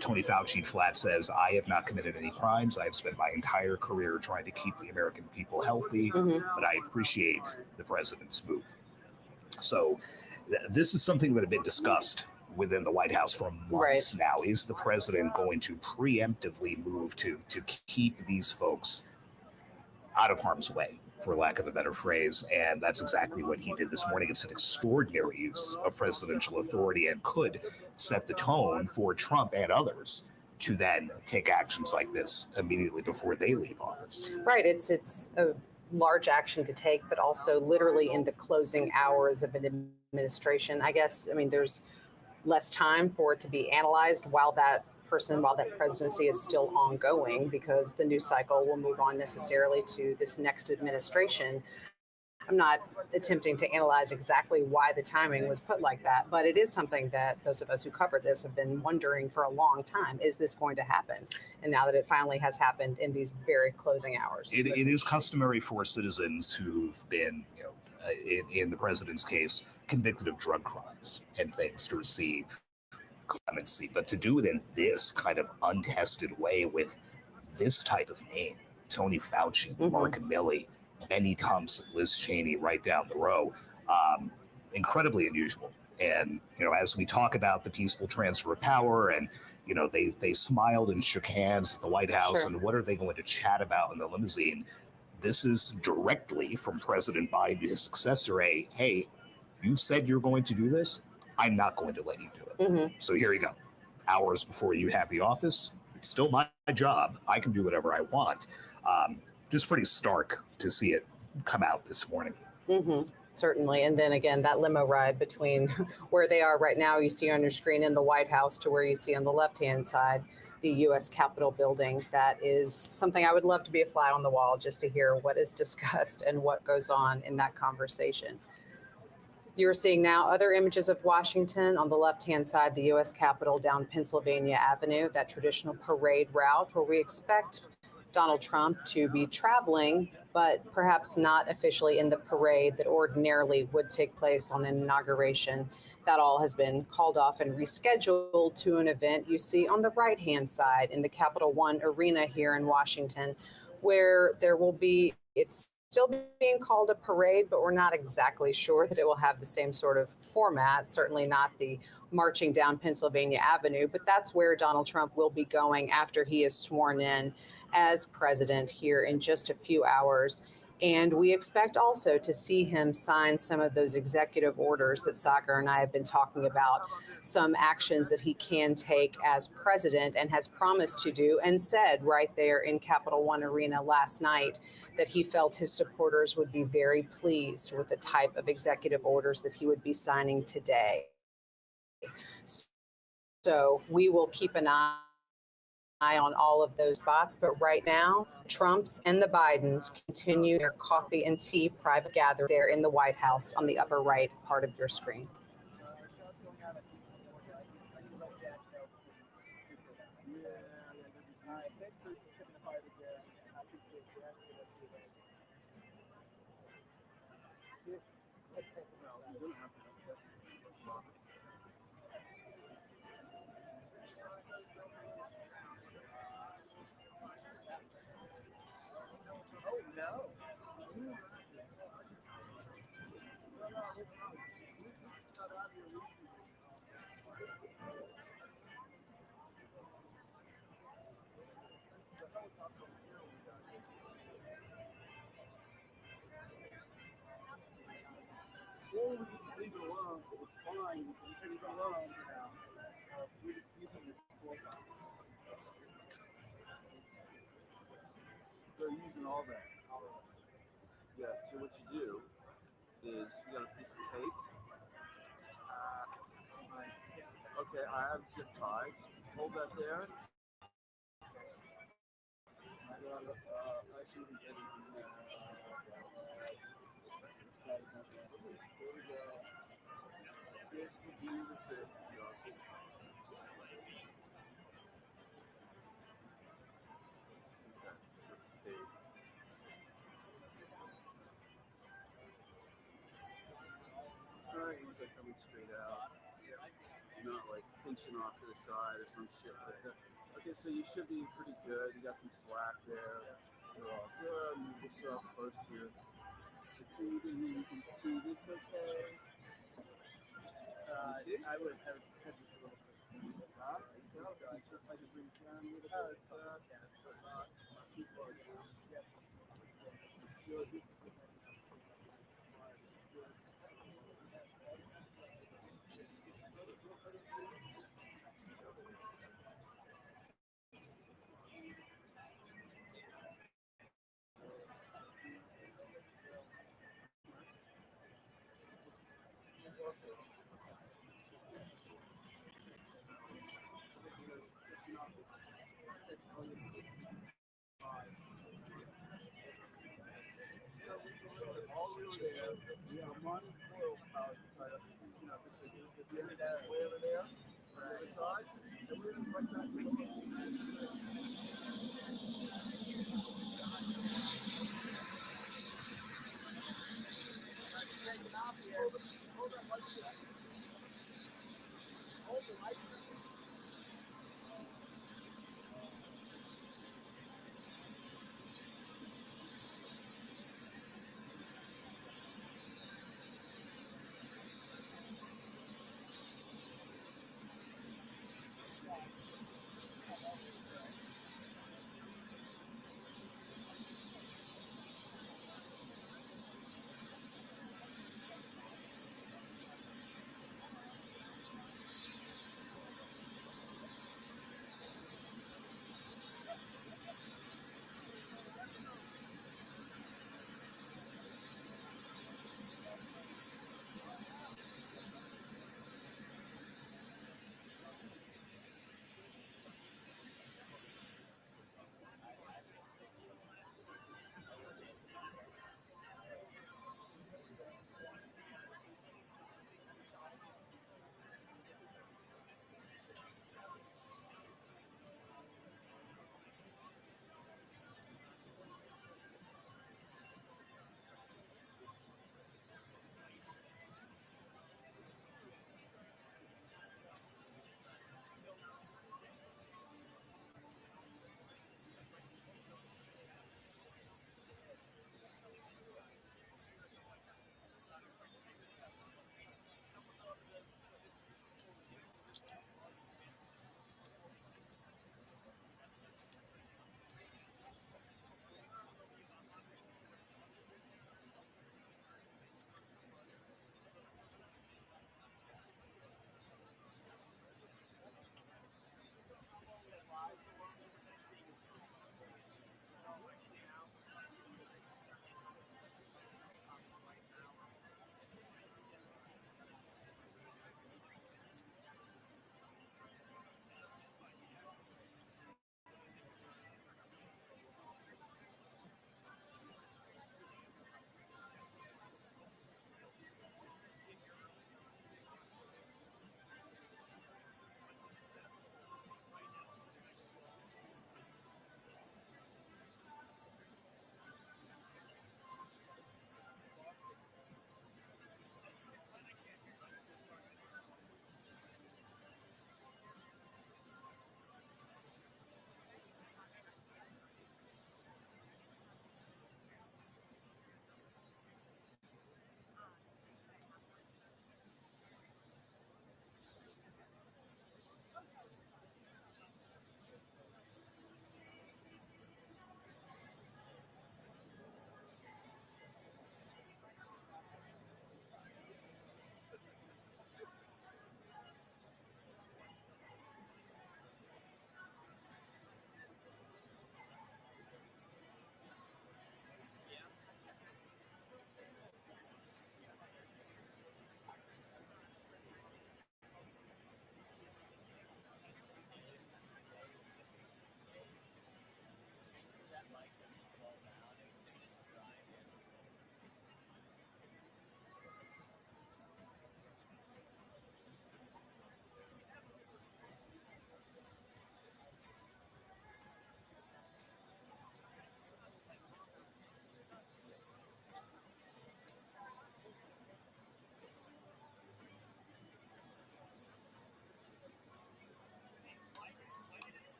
Tony Fauci flat says, I have not committed any crimes. I have spent my entire career trying to keep the American people healthy, but I appreciate the president's move. So this is something that had been discussed within the White House for months now. Is the president going to preemptively move to keep these folks out of harm's way, for lack of a better phrase? And that's exactly what he did this morning. It's an extraordinary use of presidential authority and could set the tone for Trump and others to then take actions like this immediately before they leave office. Right. It's a large action to take, but also literally in the closing hours of an administration. I guess, there's less time for it to be analyzed while that presidency is still ongoing, because the news cycle will move on necessarily to this next administration. I'm not attempting to analyze exactly why the timing was put like that, but it is something that those of us who cover this have been wondering for a long time. Is this going to happen? And now that it finally has happened in these very closing hours. It is customary for citizens who've been, in the president's case, convicted of drug crimes and things to receive clemency, but to do it in this kind of untested way with this type of name, Tony Fauci, Mark Milley, Benny Thompson, Liz Cheney, right down the row, incredibly unusual. And, as we talk about the peaceful transfer of power and, they smiled and shook hands at the White House, and what are they going to chat about in the limousine? This is directly from President Biden, his successor, hey, you said you're going to do this. I'm not going to let you do it. So here you go. Hours before you have the office, still my job. I can do whatever I want. Just pretty stark to see it come out this morning. Mm-hmm. Certainly. And then again, that limo ride between where they are right now, you see on your screen in the White House, to where you see on the left-hand side, the U.S. Capitol building. That is something I would love to be a fly on the wall just to hear what is discussed and what goes on in that conversation. You're seeing now other images of Washington on the left-hand side, the U.S. Capitol down Pennsylvania Avenue, that traditional parade route where we expect Donald Trump to be traveling, but perhaps not officially in the parade that ordinarily would take place on an inauguration. That all has been called off and rescheduled to an event you see on the right-hand side in the Capital One Arena here in Washington, where there will be, it's still being called a parade, but we're not exactly sure that it will have the same sort of format, certainly not the marching down Pennsylvania Avenue, but that's where Donald Trump will be going after he is sworn in as president here in just a few hours. And we expect also to see him sign some of those executive orders that Sagar and I have been talking about, some actions that he can take as president and has promised to do, and said right there in Capital One Arena last night that he felt his supporters would be very pleased with the type of executive orders that he would be signing today. So we will keep an eye on all of those spots. But right now, Trump's and the Bidens continue their coffee and tea private gathering there in the White House on the upper right part of your screen. Or we just leave it alone. It's fine. We can leave it alone. We're just using this full time. They're using all that. Yeah, so what you do is you got a piece of tape. Okay, I have zip ties. Hold that there. I should be getting there. There we go. Here's the view of the zip. Alright, ones are coming straight out. Not like pinching off to the side or some shit like that. Okay, so you should be pretty good. You got some slack there. You're all good. Move this up close to your security. You can see this okay. I would have just a little bit. Huh? No, I just like to bring it down a little bit. Too far down. Yep. Good. We have one coil power tied up, at the end of that way over there, on the other side, and we're going to right back to the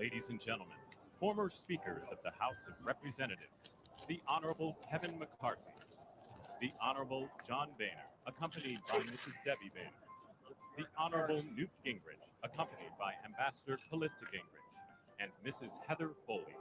Ladies and gentlemen, former speakers of the House of Representatives, the Honorable Kevin McCarthy, the Honorable John Boehner, accompanied by Mrs. Debbie Boehner, the Honorable Newt Gingrich, accompanied by Ambassador Callista Gingrich, and Mrs. Heather Foley.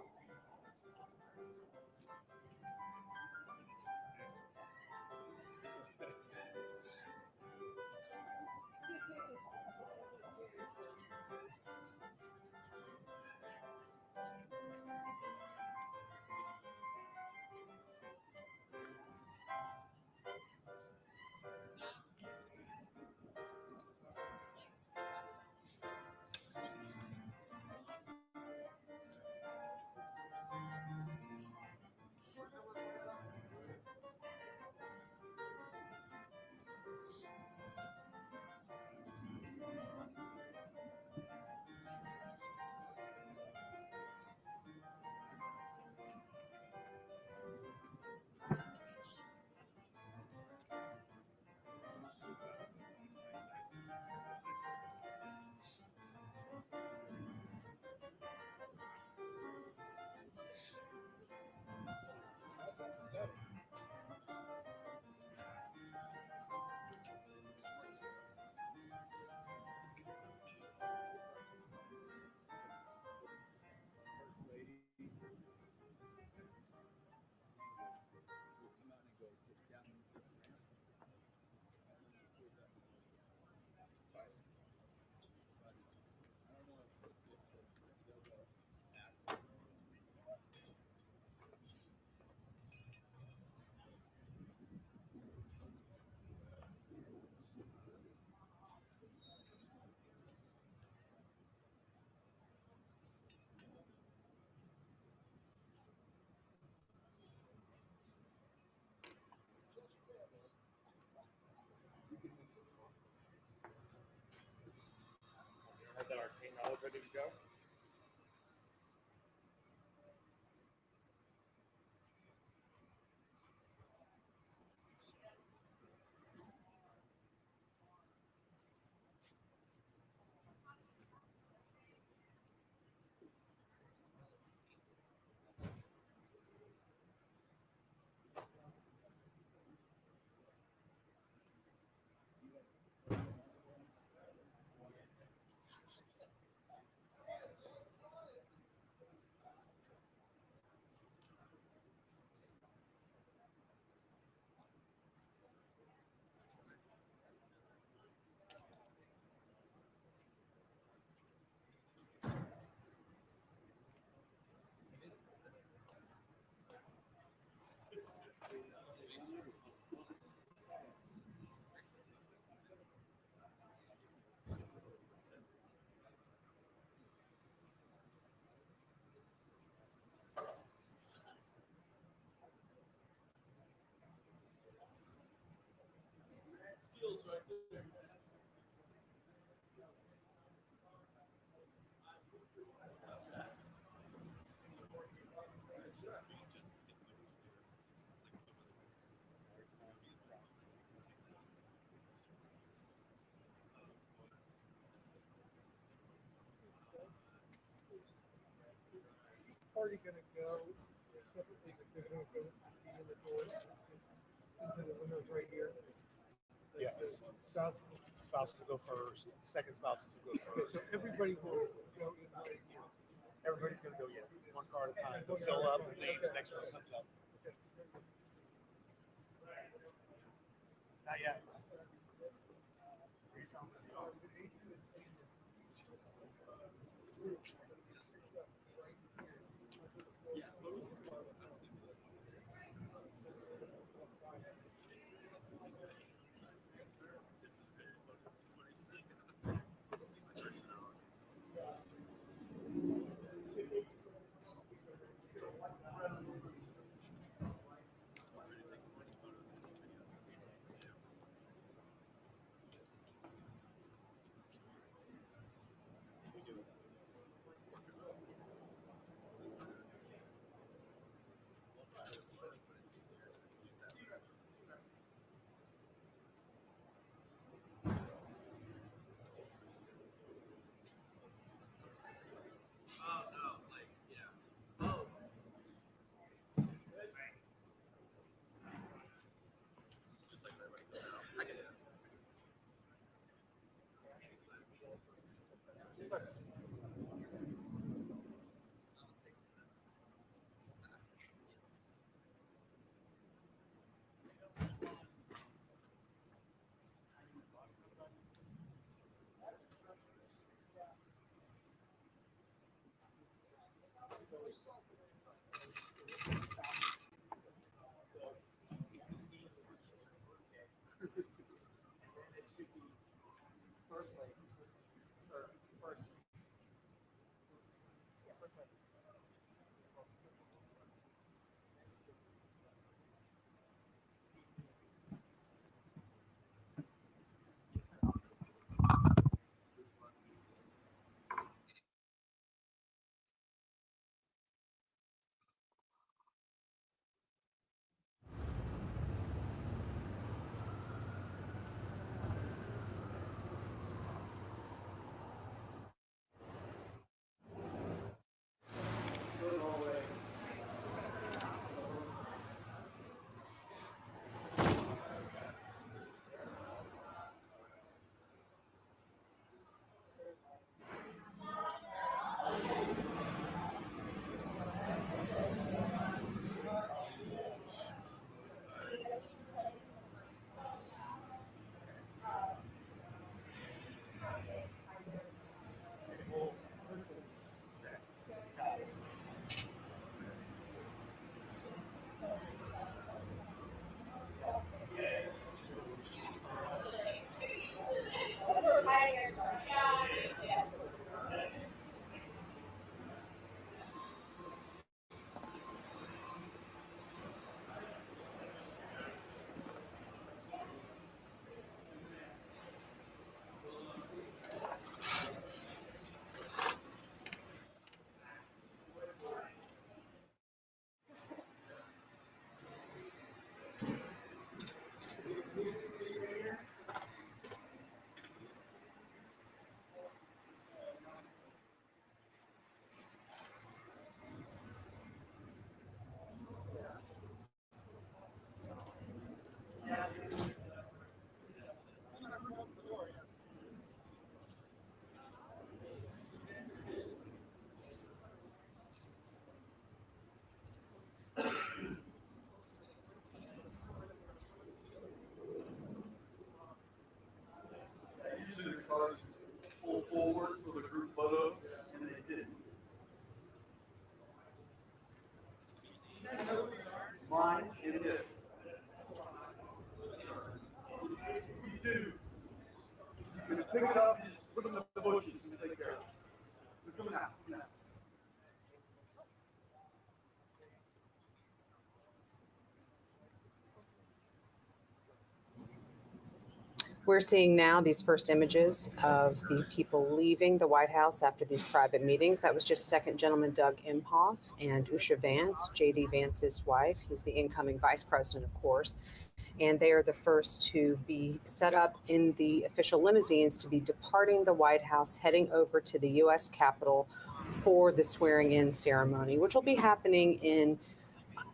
Have our arcane knowledge ready to go? Skills right there. Party gonna go separately, but they're gonna go in the door into the windows right here. Yes. Spouses will go first. Second spouses will go first. So everybody will go in right here. Everybody's gonna go one car at a time. They'll fill up and leave. The next one comes up. Not yet. Usually the cars pull forward for the group photo, and they didn't. Mine, it is. You do. You just pick it up and just put them in the bushes and take care of it. They're coming out. Coming out. We're seeing now these first images of the people leaving the White House after these private meetings. That was just Second Gentleman Doug Imhoff and Usha Vance, J.D. Vance's wife. He's the incoming vice president, of course. And they are the first to be set up in the official limousines to be departing the White House, heading over to the U.S. Capitol for the swearing-in ceremony, which will be happening in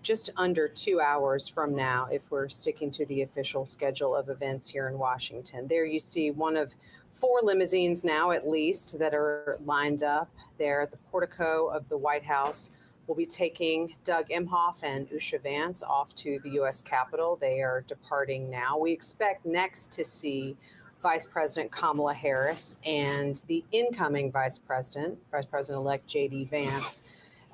just under 2 hours from now, if we're sticking to the official schedule of events here in Washington. There you see one of 4 limousines now, at least, that are lined up there at the portico of the White House. Will be taking Doug Imhoff and Usha Vance off to the U.S. Capitol. They are departing now. We expect next to see Vice President Kamala Harris and the incoming Vice President-elect J.D. Vance,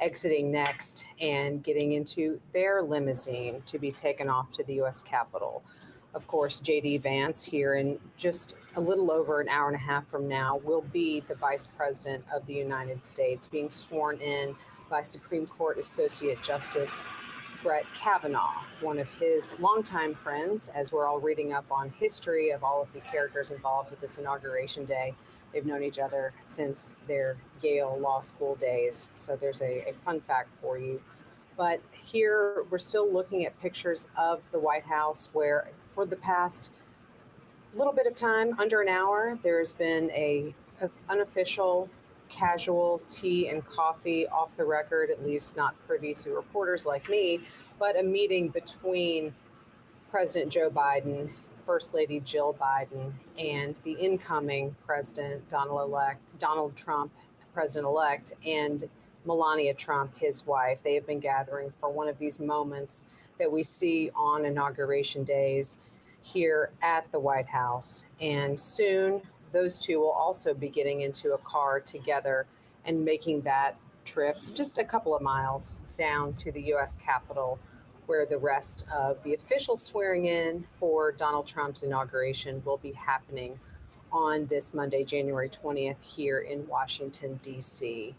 exiting next and getting into their limousine to be taken off to the U.S. Capitol. Of course, J.D. Vance, here in just a little over an hour and a half from now, will be the Vice President of the United States, being sworn in by Supreme Court Associate Justice Brett Kavanaugh, one of his longtime friends, as we're all reading up on history of all of the characters involved with this Inauguration Day. They've known each other since their Yale Law School days. So there's a fun fact for you. But here we're still looking at pictures of the White House where for the past little bit of time, under an hour, there's been a unofficial casual tea and coffee, off the record, at least not privy to reporters like me, but a meeting between President Joe Biden First Lady Jill Biden and the incoming President Donald Trump, President-elect, and Melania Trump, his wife. They have been gathering for one of these moments that we see on Inauguration days here at the White House. And soon, those two will also be getting into a car together and making that trip just a couple of miles down to the U.S. Capitol, where the rest of the official swearing in for Donald Trump's inauguration will be happening on this Monday, January 20th, here in Washington, D.C.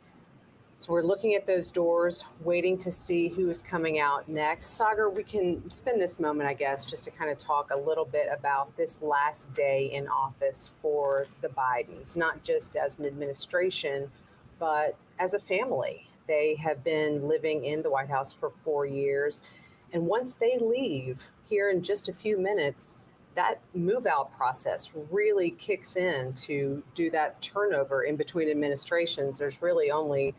So we're looking at those doors, waiting to see who is coming out next. Sagar, we can spend this moment, I guess, just to kind of talk a little bit about this last day in office for the Bidens, not just as an administration, but as a family. They have been living in the White House for 4 years. And once they leave here in just a few minutes, that move out process really kicks in to do that turnover in between administrations. There's really only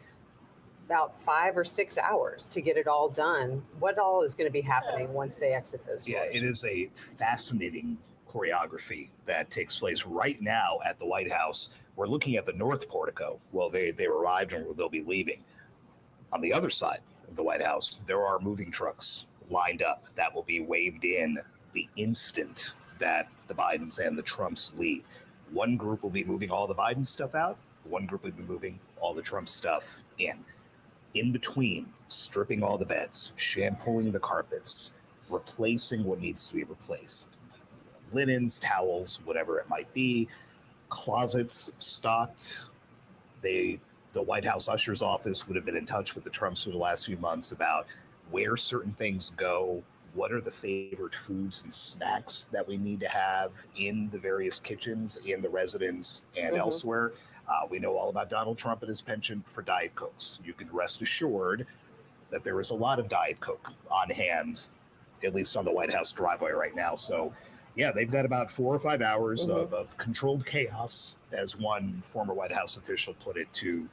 about 5 or 6 hours to get it all done. What all is going to be happening once they exit those doors? Yeah, it is a fascinating choreography that takes place right now at the White House. We're looking at the North Portico. Well, they arrived and they'll be leaving. On the other side of the White House, there are moving trucks lined up that will be waved in the instant that the Bidens and the Trumps leave. One group will be moving all the Biden stuff out. One group will be moving all the Trump stuff in. In between, stripping all the beds, shampooing the carpets, replacing what needs to be replaced. Linens, towels, whatever it might be. Closets stocked. The White House usher's office would have been in touch with the Trumps for the last few months about where certain things go, what are the favorite foods and snacks that we need to have in the various kitchens, in the residence, and elsewhere. We know all about Donald Trump and his penchant for Diet Cokes. You can rest assured that there is a lot of Diet Coke on hand, at least on the White House driveway right now. So, yeah, they've got about 4 or 5 hours of controlled chaos, as one former White House official put it, to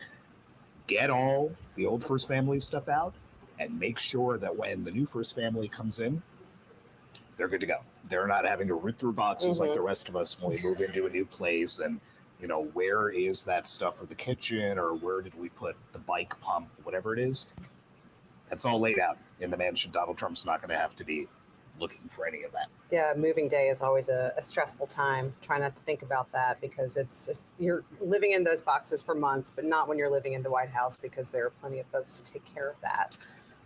get all the old First Family stuff out and make sure that when the new First Family comes in, they're good to go. They're not having to root through boxes like the rest of us when we move into a new place and, you know, where is that stuff for the kitchen, or where did we put the bike pump, whatever it is. That's all laid out in the mansion. Donald Trump's not going to have to be looking for any of that. Yeah, moving day is always a stressful time. Try not to think about that, because it's just, you're living in those boxes for months, but not when you're living in the White House, because there are plenty of folks to take care of that.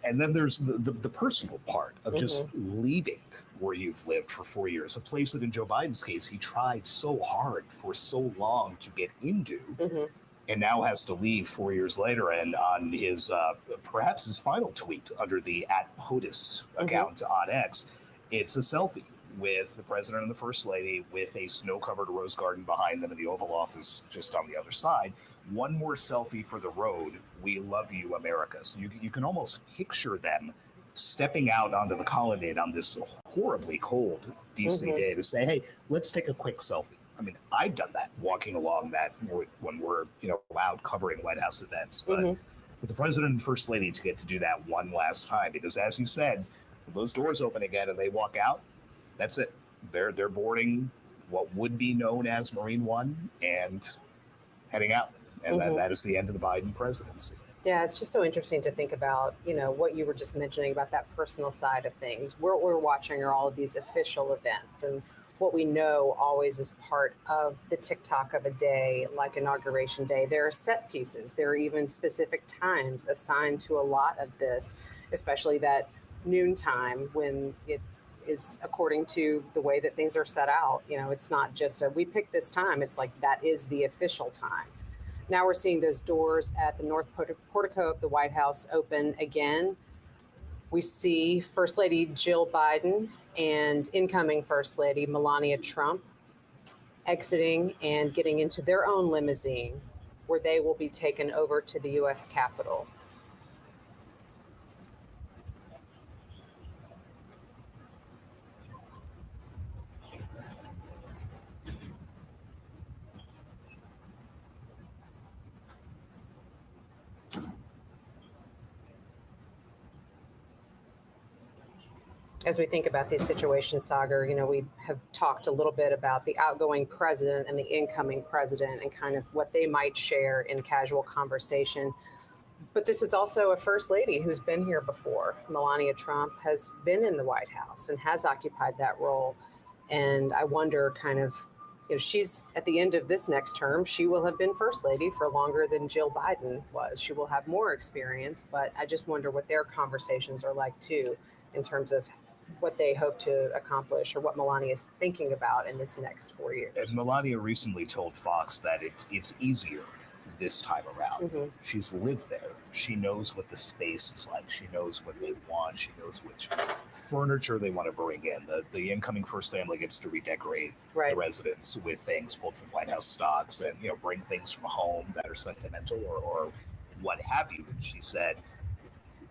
And then there's the personal part of just leaving where you've lived for 4 years, a place that in Joe Biden's case, he tried so hard for so long to get into, and now has to leave 4 years later. And on his, perhaps his final tweet under the @POTUS account on X, it's a selfie with the president and the first lady with a snow-covered rose garden behind them in the Oval Office just on the other side. One more selfie for the road. We love you, America. So you can almost picture them stepping out onto the colonnade on this horribly cold DC day to say, hey, let's take a quick selfie. I mean, I've done that walking along that when we're, you know, out covering White House events. But for the president and first lady to get to do that one last time, because as you said, when those doors open again and they walk out, that's it. They're boarding what would be known as Marine One and heading out. And that is the end of the Biden presidency. Yeah, it's just so interesting to think about, you know, what you were just mentioning about that personal side of things. What we're watching are all of these official events, and what we know always is part of the TikTok of a day, like Inauguration Day. There are set pieces. There are even specific times assigned to a lot of this, especially that noontime when it is according to the way that things are set out. You know, it's not just we picked this time. It's like that is the official time. Now we're seeing those doors at the North Portico of the White House open again. We see First Lady Jill Biden and incoming First Lady Melania Trump exiting and getting into their own limousine, where they will be taken over to the U.S. Capitol. As we think about these situations, Sagar, we have talked a little bit about the outgoing president and the incoming president and kind of what they might share in casual conversation. But this is also a first lady who's been here before. Melania Trump has been in the White House and has occupied that role. And I wonder she's at the end of this next term, she will have been first lady for longer than Jill Biden was. She will have more experience, but I just wonder what their conversations are like too, in terms of what they hope to accomplish or what Melania is thinking about in this next 4 years. And Melania recently told Fox that it's easier this time around. Mm-hmm. She's lived there. She knows what the space is like. She knows what they want. She knows which furniture they want to bring in. The incoming first family gets to redecorate Right. the residence with things pulled from White House stocks and bring things from home that are sentimental or what have you. And she said,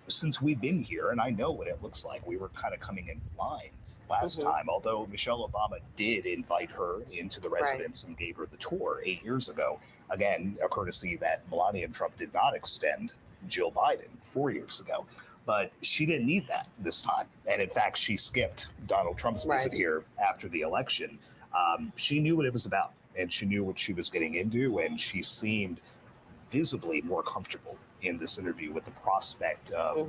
since we've been here and I know what it looks like, we were kind of coming in blind last Mm-hmm. time, although Michelle Obama did invite her into the residence and gave her the tour 8 years ago. Again, a courtesy that Melania Trump did not extend Jill Biden 4 years ago. But she didn't need that this time. And in fact, she skipped Donald Trump's visit here after the election. She knew what it was about and she knew what she was getting into. And she seemed visibly more comfortable in this interview with the prospect of,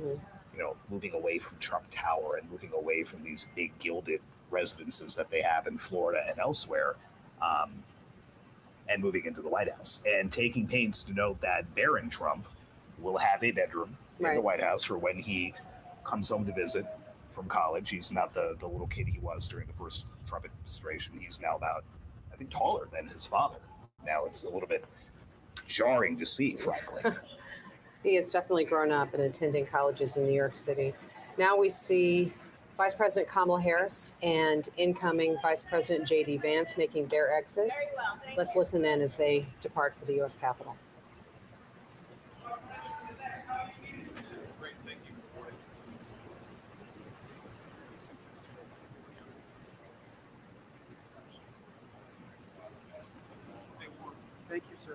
moving away from Trump Tower and moving away from these big gilded residences that they have in Florida and elsewhere, and moving into the White House and taking pains to note that Barron Trump will have a bedroom in the White House for when he comes home to visit from college. He's not the little kid he was during the first Trump administration. He's now about, I think, taller than his father. Now it's a little bit jarring to see, frankly. He has definitely grown up and attending colleges in New York City. Now we see Vice President Kamala Harris and incoming Vice President J.D. Vance making their exit. Very well, thank Let's you. listen in as they depart for the U.S. Capitol. Thank you, sir.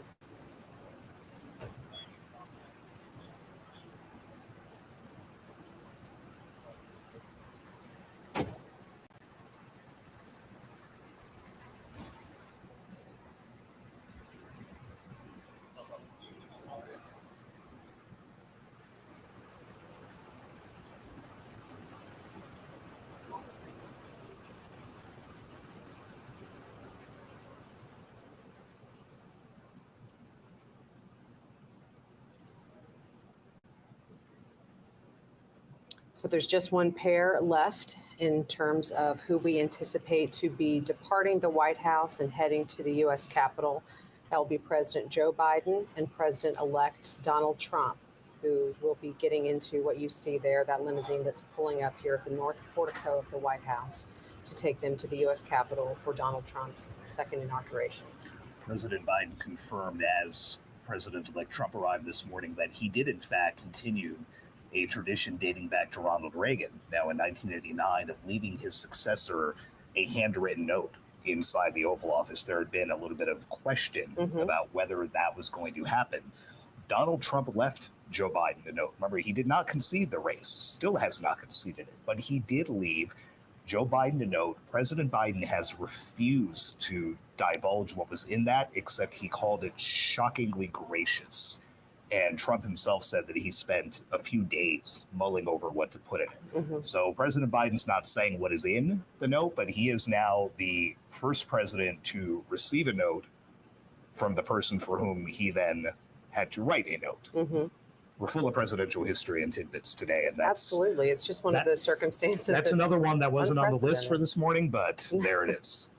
So there's just one pair left in terms of who we anticipate to be departing the White House and heading to the U.S. Capitol. That will be President Joe Biden and President-elect Donald Trump, who will be getting into what you see there, that limousine that's pulling up here at the north portico of the White House to take them to the U.S. Capitol for Donald Trump's second inauguration. President Biden confirmed as President-elect Trump arrived this morning that he did, in fact, continue a tradition dating back to Ronald Reagan, now in 1989, of leaving his successor a handwritten note inside the Oval Office. There had been a little bit of question about whether that was going to happen. Donald Trump left Joe Biden a note. Remember, he did not concede the race, still has not conceded it, but he did leave Joe Biden a note. President Biden has refused to divulge what was in that, except he called it shockingly gracious. And Trump himself said that he spent a few days mulling over what to put in it. So President Biden's not saying what is in the note, but he is now the first president to receive a note from the person for whom he then had to write a note. We're full of presidential history and tidbits today, and that's Absolutely. It's just one of those circumstances. That's another one that wasn't on the list unprecedented. for this morning, but there it is.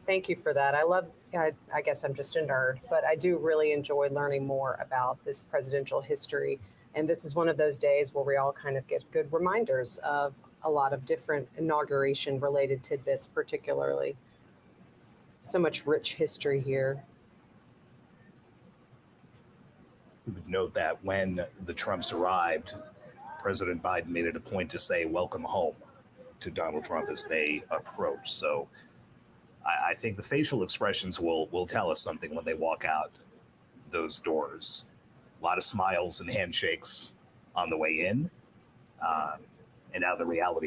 Thank you for that. I guess I'm just a nerd, but I do really enjoy learning more about this presidential history. And this is one of those days where we all kind of get good reminders of a lot of different inauguration related tidbits, particularly. So much rich history here. We would note that when the Trumps arrived, President Biden made it a point to say, "Welcome home," to Donald Trump as they approach. So I think the facial expressions will tell us something when they walk out those doors. A lot of smiles and handshakes on the way in. And now the reality